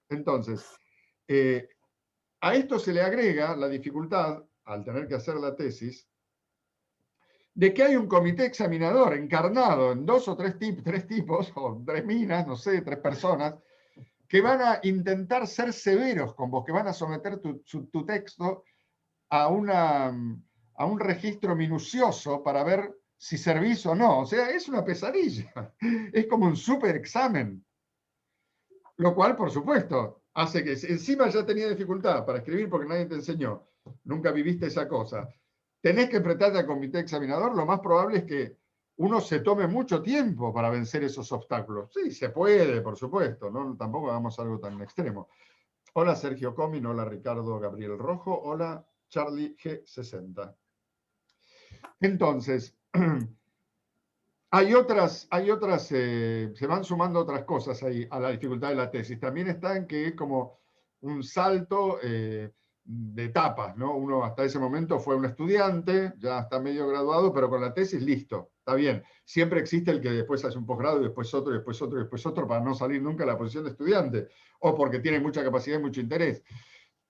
entonces, a esto se le agrega la dificultad, al tener que hacer la tesis, de que hay un comité examinador encarnado en 2 o 3 tipos, o 3 minas, no sé, 3 personas, que van a intentar ser severos con vos, que van a someter tu texto a un registro minucioso para ver si servís o no. O sea, es una pesadilla. Es como un super examen. Lo cual, por supuesto, hace que encima ya tenía dificultad para escribir porque nadie te enseñó, nunca viviste esa cosa. Tenés que enfrentarte al comité examinador, lo más probable es que uno se tome mucho tiempo para vencer esos obstáculos. Sí, se puede, por supuesto, ¿no? Tampoco hagamos algo tan extremo. Hola Sergio Comin, hola Ricardo Gabriel Rojo, hola Charlie G60. Entonces, se van sumando otras cosas ahí a la dificultad de la tesis. También está en que es como un salto de etapas, ¿no? Uno hasta ese momento fue un estudiante, ya está medio graduado, pero con la tesis listo, está bien. Siempre existe el que después hace un posgrado y después otro, y después otro, y después otro, para no salir nunca de la posición de estudiante, o porque tiene mucha capacidad y mucho interés.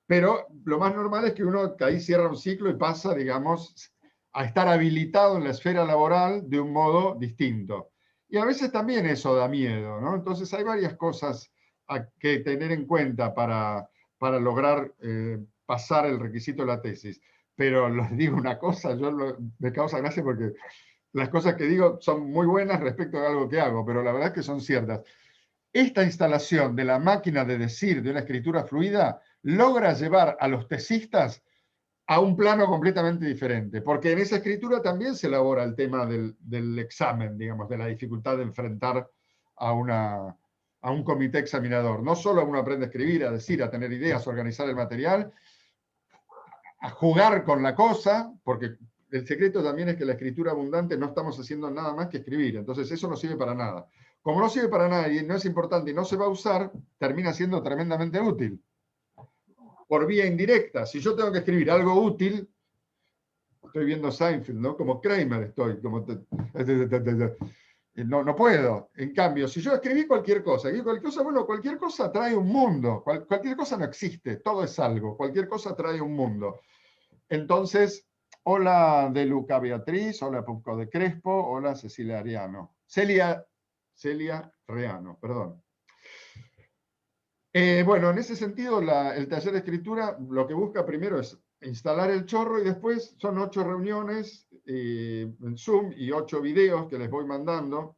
Pero lo más normal es que uno que ahí cierra un ciclo y pasa, digamos, a estar habilitado en la esfera laboral de un modo distinto. Y a veces también eso da miedo, ¿no? Entonces hay varias cosas a que tener en cuenta para lograr pasar el requisito de la tesis. Pero les digo una cosa, me causa gracia porque las cosas que digo son muy buenas respecto a algo que hago, pero la verdad es que son ciertas. Esta instalación de la máquina de decir de una escritura fluida logra llevar a los tesistas a un plano completamente diferente, porque en esa escritura también se elabora el tema del examen, digamos, de la dificultad de enfrentar a un comité examinador. No solo uno aprende a escribir, a decir, a tener ideas, a organizar el material, a jugar con la cosa, porque el secreto también es que la escritura abundante no estamos haciendo nada más que escribir, entonces eso no sirve para nada. Como no sirve para nada y no es importante y no se va a usar, termina siendo tremendamente útil. Por vía indirecta, si yo tengo que escribir algo útil, estoy viendo Seinfeld, ¿no? Como Kramer estoy, no puedo. En cambio, si yo escribí cualquier cosa, bueno, cualquier cosa trae un mundo, cualquier cosa no existe, todo es algo, cualquier cosa trae un mundo. Entonces, hola de Luca Beatriz, hola Pucco de Crespo, hola Cecilia Ariano. Celia Reano, perdón. Bueno, en ese sentido, el taller de escritura lo que busca primero es instalar el chorro y después son 8 reuniones en Zoom y 8 videos que les voy mandando,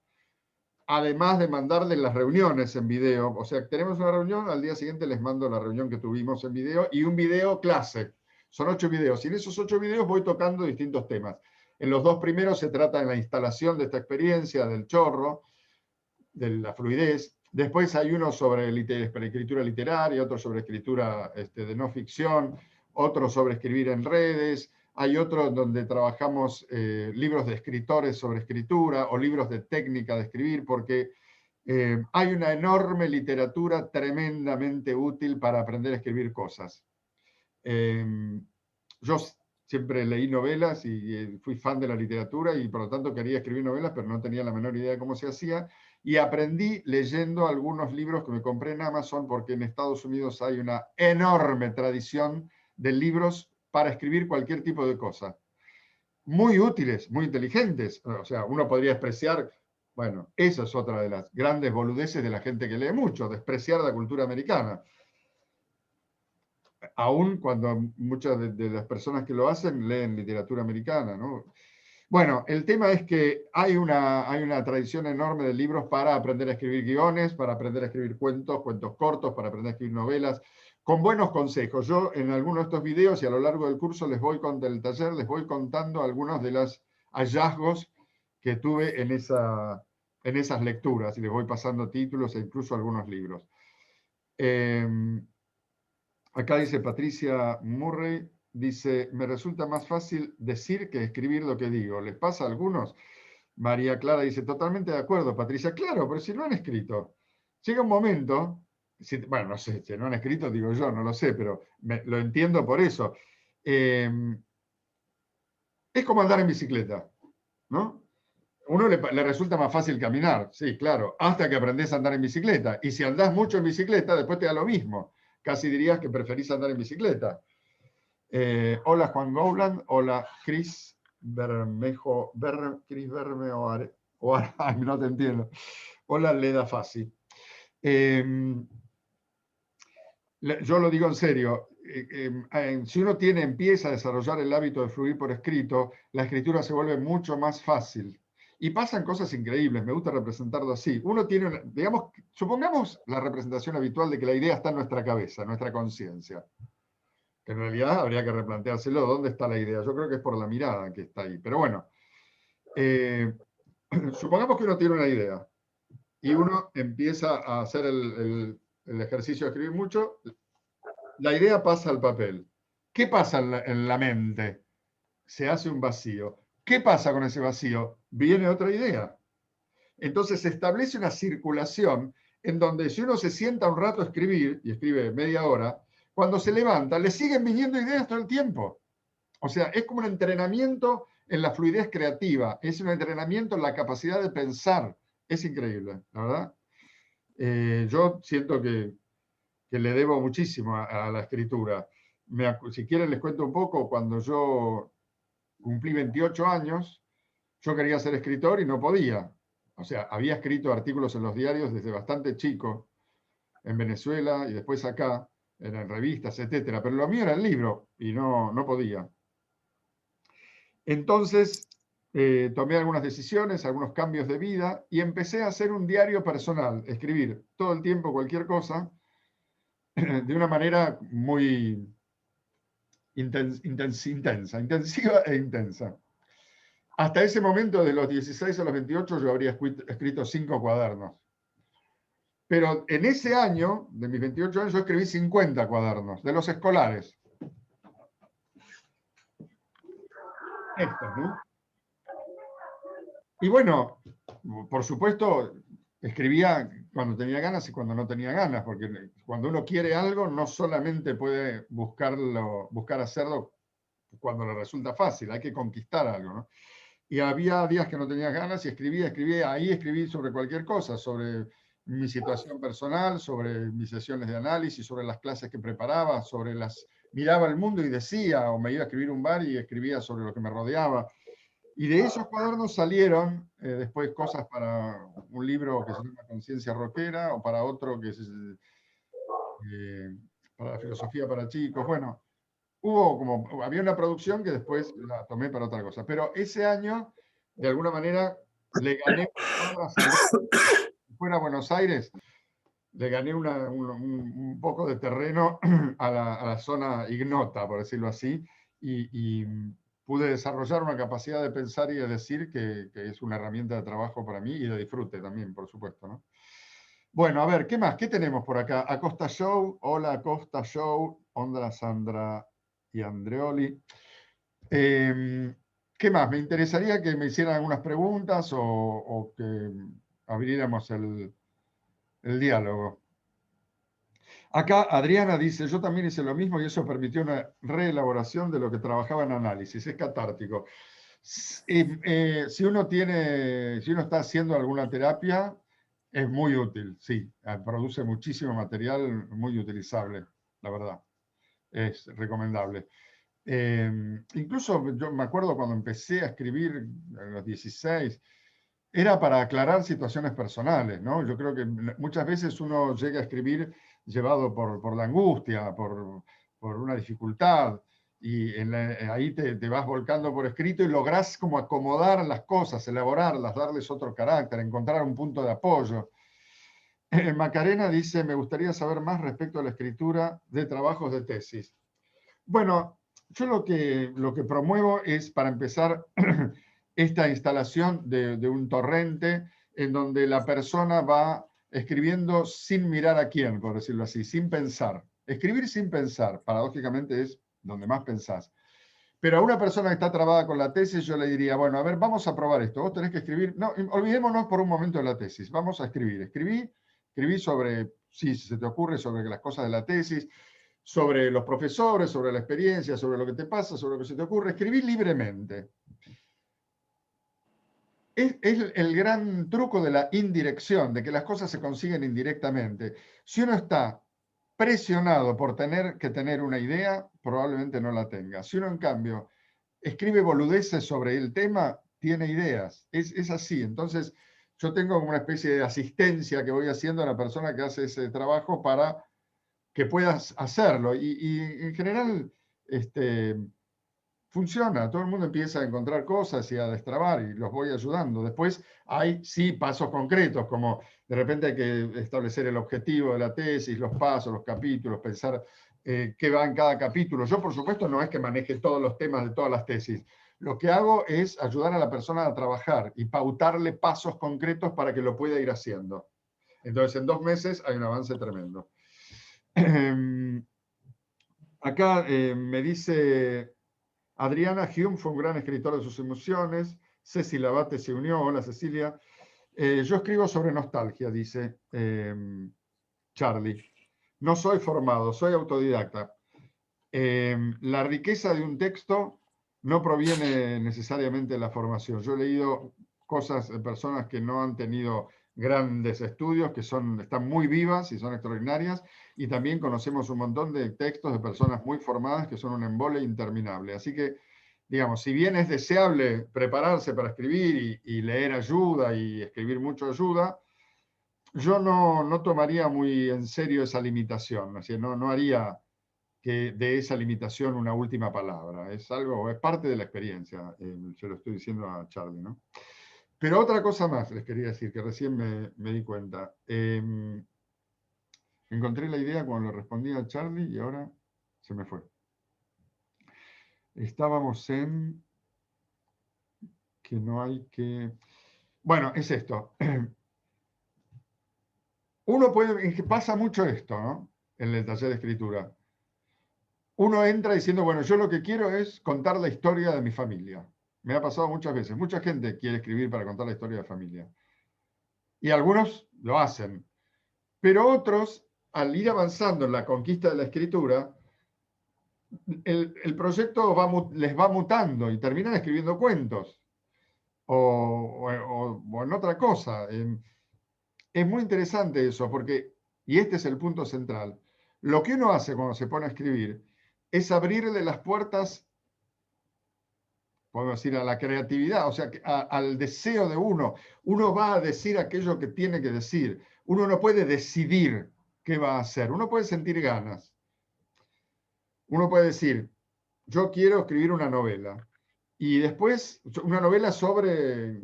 además de mandarles las reuniones en video. O sea, tenemos una reunión, al día siguiente les mando la reunión que tuvimos en video y un video clase. Son 8 videos y en esos 8 videos voy tocando distintos temas. En los 2 primeros se trata de la instalación de esta experiencia, del chorro, de la fluidez. Después hay uno sobre escritura literaria, otro sobre escritura de no ficción, otro sobre escribir en redes, hay otro donde trabajamos libros de escritores sobre escritura o libros de técnica de escribir, porque hay una enorme literatura tremendamente útil para aprender a escribir cosas. Yo siempre leí novelas y fui fan de la literatura y por lo tanto quería escribir novelas, pero no tenía la menor idea de cómo se hacía. Y aprendí leyendo algunos libros que me compré en Amazon, porque en Estados Unidos hay una enorme tradición de libros para escribir cualquier tipo de cosa. Muy útiles, muy inteligentes. O sea, uno podría despreciar, bueno, esa es otra de las grandes boludeces de la gente que lee mucho, despreciar la cultura americana. Aún cuando muchas de las personas que lo hacen leen literatura americana, ¿no? Bueno, el tema es que hay una tradición enorme de libros para aprender a escribir guiones, para aprender a escribir cuentos cortos, para aprender a escribir novelas, con buenos consejos. Yo en algunos de estos videos y a lo largo del curso del taller les voy contando algunos de los hallazgos que tuve en esas lecturas y les voy pasando títulos e incluso algunos libros. Acá dice Patricia Murray, dice, me resulta más fácil decir que escribir lo que digo. ¿Les pasa a algunos? María Clara dice, totalmente de acuerdo, Patricia. Claro, pero si no han escrito, llega un momento, bueno, no sé, si no han escrito, digo yo, no lo sé, pero lo entiendo por eso. Es como andar en bicicleta, ¿no? Uno le resulta más fácil caminar, sí, claro, hasta que aprendes a andar en bicicleta. Y si andás mucho en bicicleta, después te da lo mismo. Casi dirías que preferís andar en bicicleta. Hola Juan Gowland, hola Cris Bermejo, Cris Bermejo, no te entiendo. Hola Leda Fassi. Yo lo digo en serio, si uno empieza a desarrollar el hábito de fluir por escrito, la escritura se vuelve mucho más fácil. Y pasan cosas increíbles, me gusta representarlo así. Uno tiene, digamos, supongamos la representación habitual de que la idea está en nuestra cabeza, en nuestra conciencia. Que en realidad habría que replanteárselo, ¿dónde está la idea? Yo creo que es por la mirada que está ahí. Pero bueno, supongamos que uno tiene una idea y uno empieza a hacer el ejercicio de escribir mucho, la idea pasa al papel. ¿Qué pasa en la mente? Se hace un vacío. ¿Qué pasa con ese vacío? Viene otra idea. Entonces se establece una circulación en donde si uno se sienta un rato a escribir, y escribe media hora, cuando se levanta le siguen viniendo ideas todo el tiempo. O sea, es como un entrenamiento en la fluidez creativa, es un entrenamiento en la capacidad de pensar. Es increíble, la verdad. Yo siento que le debo muchísimo a la escritura. Si quieren les cuento un poco, cuando yo cumplí 28 años, yo quería ser escritor y no podía. O sea, había escrito artículos en los diarios desde bastante chico, en Venezuela y después acá, en revistas, etcétera. Pero lo mío era el libro y no podía. Entonces, tomé algunas decisiones, algunos cambios de vida y empecé a hacer un diario personal, escribir todo el tiempo cualquier cosa, de una manera muy intensiva e intensa. Hasta ese momento, de los 16 a los 28, yo habría escrito 5 cuadernos. Pero en ese año, de mis 28 años, yo escribí 50 cuadernos, de los escolares. Estos, ¿no? Y bueno, por supuesto, escribía cuando tenía ganas y cuando no tenía ganas, porque cuando uno quiere algo, no solamente puede buscar hacerlo cuando le resulta fácil, hay que conquistar algo, ¿no? Y había días que no tenía ganas y escribía, ahí escribí sobre cualquier cosa, sobre mi situación personal, sobre mis sesiones de análisis, sobre las clases que preparaba, miraba el mundo y decía, o me iba a escribir un bar y escribía sobre lo que me rodeaba. Y de esos cuadernos salieron después cosas para un libro que se llama Conciencia Rockera, o para otro que es para la filosofía para chicos. Bueno, había una producción que después la tomé para otra cosa. Pero ese año, de alguna manera, le gané fuera a Buenos Aires, le gané un poco de terreno a la zona ignota, por decirlo así, y pude desarrollar una capacidad de pensar y de decir que es una herramienta de trabajo para mí y de disfrute también, por supuesto, ¿no? Bueno, a ver, ¿qué más? ¿Qué tenemos por acá? Acosta Show, hola Acosta Show, Ondra, Sandra y Andreoli. ¿Qué más? Me interesaría que me hicieran algunas preguntas o que abriéramos el diálogo. Acá Adriana dice, yo también hice lo mismo y eso permitió una reelaboración de lo que trabajaba en análisis, es catártico. Si uno está haciendo alguna terapia, es muy útil, sí, produce muchísimo material muy utilizable, la verdad, es recomendable. Incluso yo me acuerdo cuando empecé a escribir a los 16, era para aclarar situaciones personales, ¿no? Yo creo que muchas veces uno llega a escribir llevado por la angustia, por una dificultad, y ahí te vas volcando por escrito y lográs como acomodar las cosas, elaborarlas, darles otro carácter, encontrar un punto de apoyo. Macarena dice, me gustaría saber más respecto a la escritura de trabajos de tesis. Bueno, yo lo que promuevo es, para empezar, esta instalación de un torrente en donde la persona va escribiendo sin mirar a quién, por decirlo así, sin pensar. Escribir sin pensar, paradójicamente, es donde más pensás. Pero a una persona que está trabada con la tesis, yo le diría, bueno, a ver, vamos a probar esto. Vos tenés que escribir, no, olvidémonos por un momento de la tesis, vamos a escribir. Escribí sobre, si se te ocurre, sobre las cosas de la tesis, sobre los profesores, sobre la experiencia, sobre lo que te pasa, sobre lo que se te ocurre. Escribí libremente. Es el gran truco de la indirección, de que las cosas se consiguen indirectamente. Si uno está presionado por tener que tener una idea, probablemente no la tenga. Si uno, en cambio, escribe boludeces sobre el tema, tiene ideas. Es así. Entonces, yo tengo una especie de asistencia que voy haciendo a la persona que hace ese trabajo para que puedas hacerlo. Y en general, funciona, todo el mundo empieza a encontrar cosas y a destrabar y los voy ayudando. Después hay, sí, pasos concretos, como de repente hay que establecer el objetivo de la tesis, los pasos, los capítulos, pensar qué va en cada capítulo. Yo, por supuesto, no es que maneje todos los temas de todas las tesis. Lo que hago es ayudar a la persona a trabajar y pautarle pasos concretos para que lo pueda ir haciendo. Entonces, en 2 meses hay un avance tremendo. Acá me dice Adriana, Hume fue un gran escritor de sus emociones. Ceci Labate se unió. Hola, Cecilia. Yo escribo sobre nostalgia, dice Charlie. No soy formado, soy autodidacta. La riqueza de un texto no proviene necesariamente de la formación. Yo he leído cosas de personas que no han tenido grandes estudios, que están muy vivas y son extraordinarias, y también conocemos un montón de textos de personas muy formadas que son un embole interminable. Así que, digamos, si bien es deseable prepararse para escribir y leer ayuda y escribir mucho ayuda, yo no tomaría muy en serio esa limitación, así, no haría que de esa limitación una última palabra. Es algo, es parte de la experiencia, se lo estoy diciendo a Charlie, ¿no? Pero otra cosa más les quería decir, que recién me di cuenta. Encontré la idea cuando le respondí a Charlie y ahora se me fue. Estábamos en que no hay que... Bueno, es esto. Uno puede, pasa mucho esto, ¿no? En el taller de escritura. Uno entra diciendo, bueno, yo lo que quiero es contar la historia de mi familia. Me ha pasado muchas veces. Mucha gente quiere escribir para contar la historia de familia. Y algunos lo hacen. Pero otros, al ir avanzando en la conquista de la escritura, el proyecto les va mutando y terminan escribiendo cuentos o en otra cosa. Es muy interesante eso, porque, y este es el punto central, lo que uno hace cuando se pone a escribir es abrirle las puertas, podemos decir, a la creatividad, o sea, al deseo de uno. Uno va a decir aquello que tiene que decir. Uno no puede decidir qué va a hacer. Uno puede sentir ganas. Uno puede decir, yo quiero escribir una novela. Y después, una novela sobre,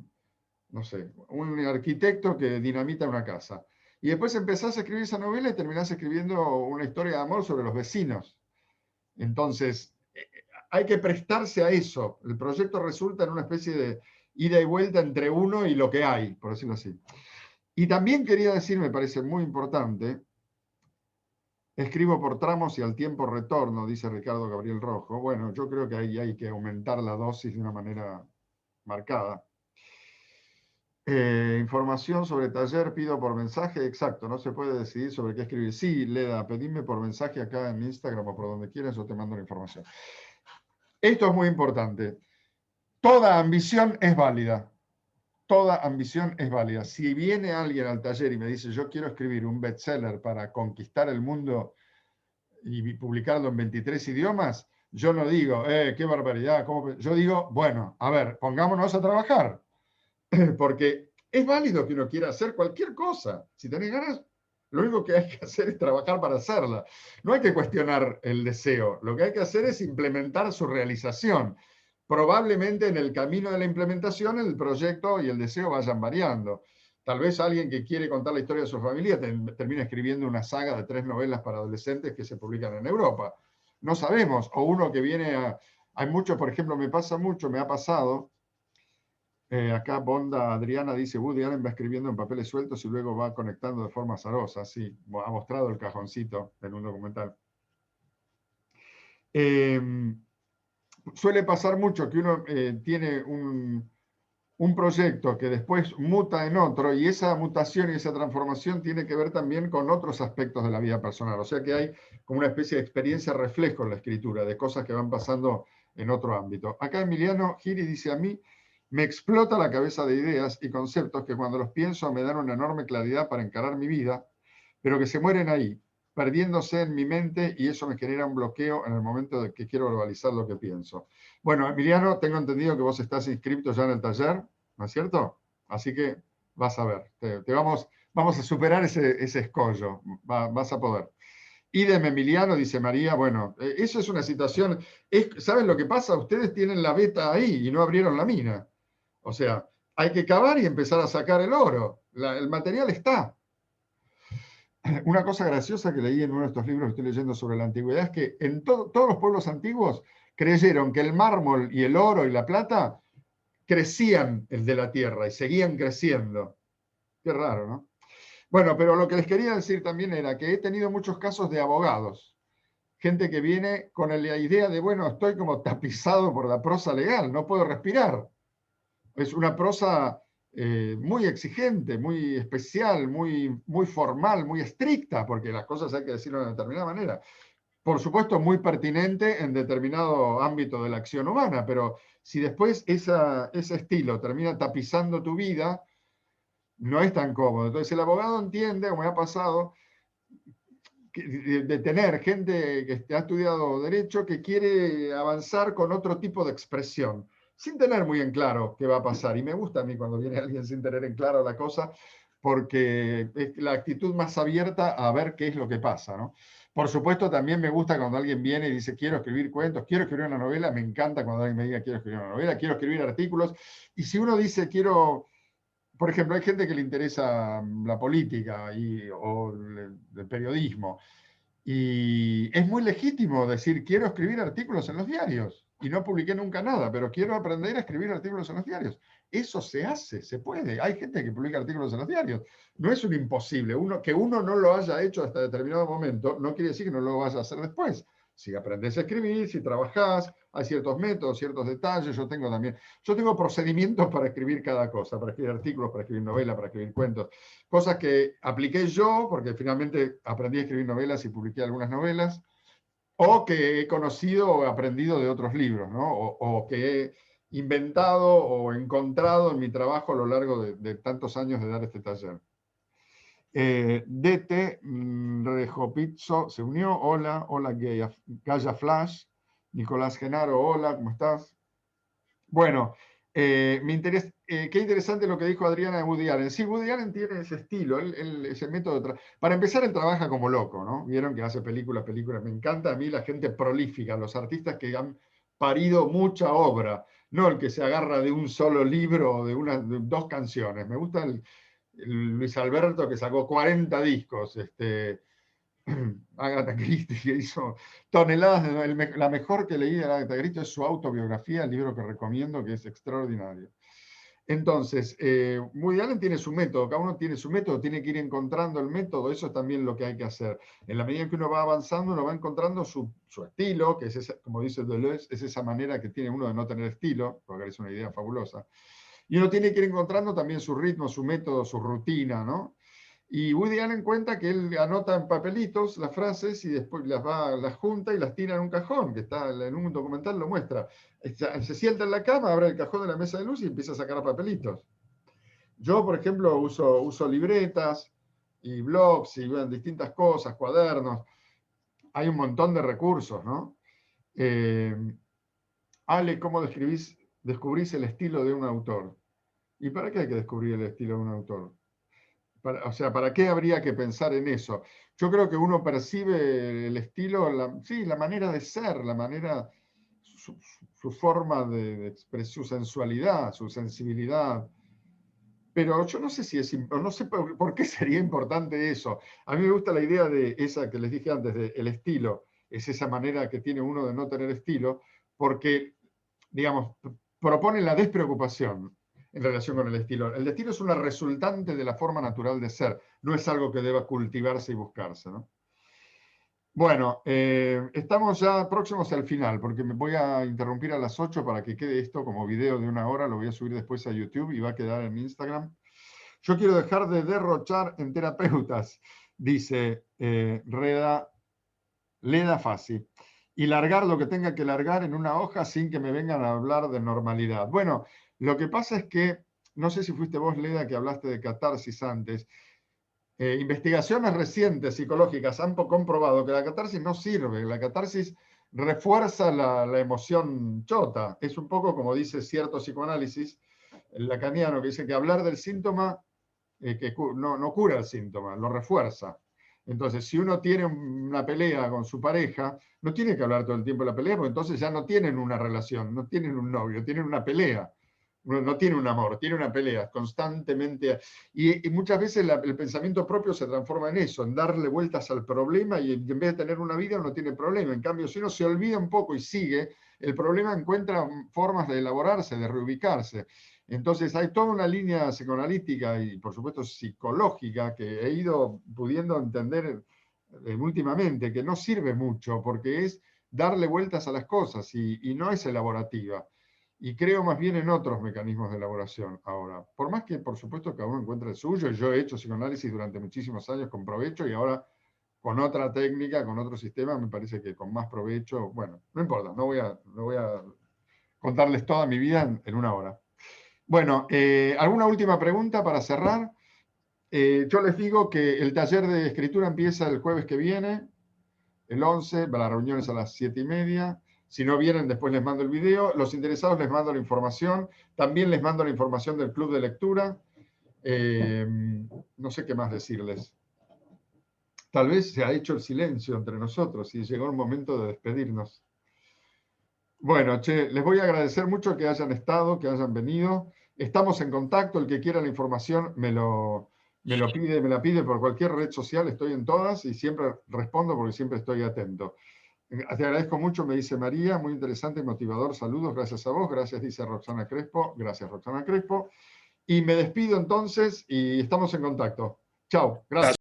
no sé, un arquitecto que dinamita una casa. Y después empezás a escribir esa novela y terminás escribiendo una historia de amor sobre los vecinos. Entonces, hay que prestarse a eso. El proyecto resulta en una especie de ida y vuelta entre uno y lo que hay, por decirlo así. Y también quería decir, me parece muy importante, escribo por tramos y al tiempo retorno, dice Ricardo Gabriel Rojo. Bueno, yo creo que ahí hay que aumentar la dosis de una manera marcada. Información sobre taller, pido por mensaje, exacto, no se puede decidir sobre qué escribir. Sí, Leda, pedime por mensaje acá en Instagram o por donde quieras, yo te mando la información. Esto es muy importante. Toda ambición es válida. Toda ambición es válida. Si viene alguien al taller y me dice, yo quiero escribir un bestseller para conquistar el mundo y publicarlo en 23 idiomas, yo no digo, qué barbaridad. Yo digo, bueno, a ver, pongámonos a trabajar. Porque es válido que uno quiera hacer cualquier cosa. Si tenés ganas, lo único que hay que hacer es trabajar para hacerla. No hay que cuestionar el deseo. Lo que hay que hacer es implementar su realización. Probablemente en el camino de la implementación el proyecto y el deseo vayan variando. Tal vez alguien que quiere contar la historia de su familia termine escribiendo una saga de 3 novelas para adolescentes que se publican en Europa. No sabemos. O uno que viene a... Hay mucho, por ejemplo, me pasa mucho, me ha pasado. Acá Bonda Adriana dice, Woody Allen va escribiendo en papeles sueltos y luego va conectando de forma azarosa. Sí, ha mostrado el cajoncito en un documental. Suele pasar mucho que uno tiene un proyecto que después muta en otro y esa mutación y esa transformación tiene que ver también con otros aspectos de la vida personal. O sea que hay como una especie de experiencia reflejo en la escritura, de cosas que van pasando en otro ámbito. Acá Emiliano Giri dice, a mí me explota la cabeza de ideas y conceptos que cuando los pienso me dan una enorme claridad para encarar mi vida, pero que se mueren ahí, perdiéndose en mi mente y eso me genera un bloqueo en el momento de que quiero verbalizar lo que pienso. Bueno, Emiliano, tengo entendido que vos estás inscrito ya en el taller, ¿no es cierto? Así que vas a ver, vamos a superar ese escollo, vas a poder. Idem Emiliano, dice María, bueno, eso es una situación, ¿saben lo que pasa? Ustedes tienen la beta ahí y no abrieron la mina. O sea, hay que cavar y empezar a sacar el oro. El material está. Una cosa graciosa que leí en uno de estos libros que estoy leyendo sobre la antigüedad es que en todos los pueblos antiguos creyeron que el mármol y el oro y la plata crecían el de la tierra y seguían creciendo. Qué raro, ¿no? Bueno, pero lo que les quería decir también era que he tenido muchos casos de abogados, gente que viene con la idea de, bueno, estoy como tapizado por la prosa legal, no puedo respirar. Es una prosa muy exigente, muy especial, muy formal, muy estricta, porque las cosas hay que decirlo de determinada manera. Por supuesto, muy pertinente en determinado ámbito de la acción humana, pero si después ese estilo termina tapizando tu vida, no es tan cómodo. Entonces el abogado entiende, como me ha pasado, de tener gente que ha estudiado derecho que quiere avanzar con otro tipo de expresión, sin tener muy en claro qué va a pasar. Y me gusta a mí cuando viene alguien sin tener en claro la cosa, porque es la actitud más abierta a ver qué es lo que pasa, ¿no? Por supuesto, también me gusta cuando alguien viene y dice, quiero escribir cuentos, quiero escribir una novela. Me encanta cuando alguien me diga, quiero escribir una novela, quiero escribir artículos. Y si uno dice, quiero... Por ejemplo, hay gente que le interesa la política o el periodismo. Y es muy legítimo decir, quiero escribir artículos en los diarios. Y no publiqué nunca nada, pero quiero aprender a escribir artículos en los diarios. Eso se hace, se puede. Hay gente que publica artículos en los diarios. No es un imposible. Que uno no lo haya hecho hasta determinado momento, no quiere decir que no lo vaya a hacer después. Si aprendes a escribir, si trabajás, hay ciertos métodos, ciertos detalles. Yo tengo procedimientos para escribir cada cosa, para escribir artículos, para escribir novelas, para escribir cuentos. Cosas que apliqué yo, porque finalmente aprendí a escribir novelas y publiqué algunas novelas, o que he conocido o aprendido de otros libros, ¿no? O que he inventado o encontrado en mi trabajo a lo largo de tantos años de dar este taller. DT Rejopizzo se unió. Hola, hola Gaya Flash. Nicolás Genaro, hola, ¿cómo estás? Bueno, qué interesante lo que dijo Adriana de Woody Allen. Sí, Woody Allen tiene ese estilo, ese método. Para empezar, él trabaja como loco, ¿no? Vieron que hace películas. Me encanta a mí la gente prolífica, los artistas que han parido mucha obra, no el que se agarra de un solo libro o de dos canciones. Me gusta el Luis Alberto que sacó 40 discos, Agatha Christie, que hizo toneladas. La mejor que leí de Agatha Christie es su autobiografía, el libro que recomiendo, que es extraordinario. Entonces, Woody Allen tiene su método, cada uno tiene su método, tiene que ir encontrando el método. Eso es también lo que hay que hacer. En la medida en que uno va avanzando, uno va encontrando su estilo, que es como dice Deleuze, es esa manera que tiene uno de no tener estilo, porque es una idea fabulosa. Y uno tiene que ir encontrando también su ritmo, su método, su rutina, ¿no? Y Woody Allen cuenta que él anota en papelitos las frases y después las junta y las tira en un cajón, que está en un documental, lo muestra. Se sienta en la cama, abre el cajón de la mesa de luz y empieza a sacar papelitos. Yo, por ejemplo, uso libretas y blogs y distintas cosas, cuadernos. Hay un montón de recursos, ¿no? Ale, ¿cómo descubrís el estilo de un autor? ¿Y para qué hay que descubrir el estilo de un autor? O sea, ¿para qué habría que pensar en eso? Yo creo que uno percibe el estilo, sí, la manera de ser, su forma de expresión, su sensualidad, su sensibilidad. Pero yo no sé no sé por qué sería importante eso. A mí me gusta la idea de esa que les dije antes, de el estilo. Es esa manera que tiene uno de no tener estilo, porque, digamos, propone la despreocupación en relación con el estilo. El estilo es una resultante de la forma natural de ser, no es algo que deba cultivarse y buscarse, ¿no? Bueno, estamos ya próximos al final, porque me voy a interrumpir a las 8 para que quede esto como video de 1 hora, lo voy a subir después a YouTube y va a quedar en Instagram. Yo quiero dejar de derrochar en terapeutas, dice Leda Fassi, y largar lo que tenga que largar en una hoja sin que me vengan a hablar de normalidad. Bueno, lo que pasa es que, no sé si fuiste vos, Leda, que hablaste de catarsis antes. Investigaciones recientes psicológicas han comprobado que la catarsis no sirve. La catarsis refuerza la emoción chota. Es un poco como dice cierto psicoanálisis, el lacaniano, que dice que hablar del síntoma que no cura el síntoma, lo refuerza. Entonces, si uno tiene una pelea con su pareja, no tiene que hablar todo el tiempo de la pelea, porque entonces ya no tienen una relación, no tienen un novio, tienen una pelea. No tiene un amor, tiene una pelea constantemente. Y muchas veces el pensamiento propio se transforma en eso, en darle vueltas al problema, y en vez de tener una vida uno tiene problema. En cambio, si uno se olvida un poco y sigue, el problema encuentra formas de elaborarse, de reubicarse. Entonces hay toda una línea psicoanalítica y por supuesto psicológica que he ido pudiendo entender últimamente, que no sirve mucho porque es darle vueltas a las cosas y no es elaborativa. Y creo más bien en otros mecanismos de elaboración ahora. Por más que, por supuesto, cada uno encuentre el suyo. Yo he hecho psicoanálisis durante muchísimos años con provecho y ahora con otra técnica, con otro sistema, me parece que con más provecho. Bueno, no importa, no voy a contarles toda mi vida en una hora. Bueno, ¿alguna última pregunta para cerrar? Yo les digo que el taller de escritura empieza el jueves que viene, el 11, la reunión es a las 7:30. Si no vienen, después les mando el video. Los interesados les mando la información. También les mando la información del club de lectura. No sé qué más decirles. Tal vez se ha hecho el silencio entre nosotros y llegó el momento de despedirnos. Bueno, les voy a agradecer mucho que hayan estado, que hayan venido. Estamos en contacto. El que quiera la información me la pide por cualquier red social. Estoy en todas y siempre respondo porque siempre estoy atento. Te agradezco mucho, me dice María, muy interesante y motivador. Saludos, gracias a vos. Gracias, dice Roxana Crespo. Gracias, Roxana Crespo. Y me despido entonces y estamos en contacto. Chao, gracias.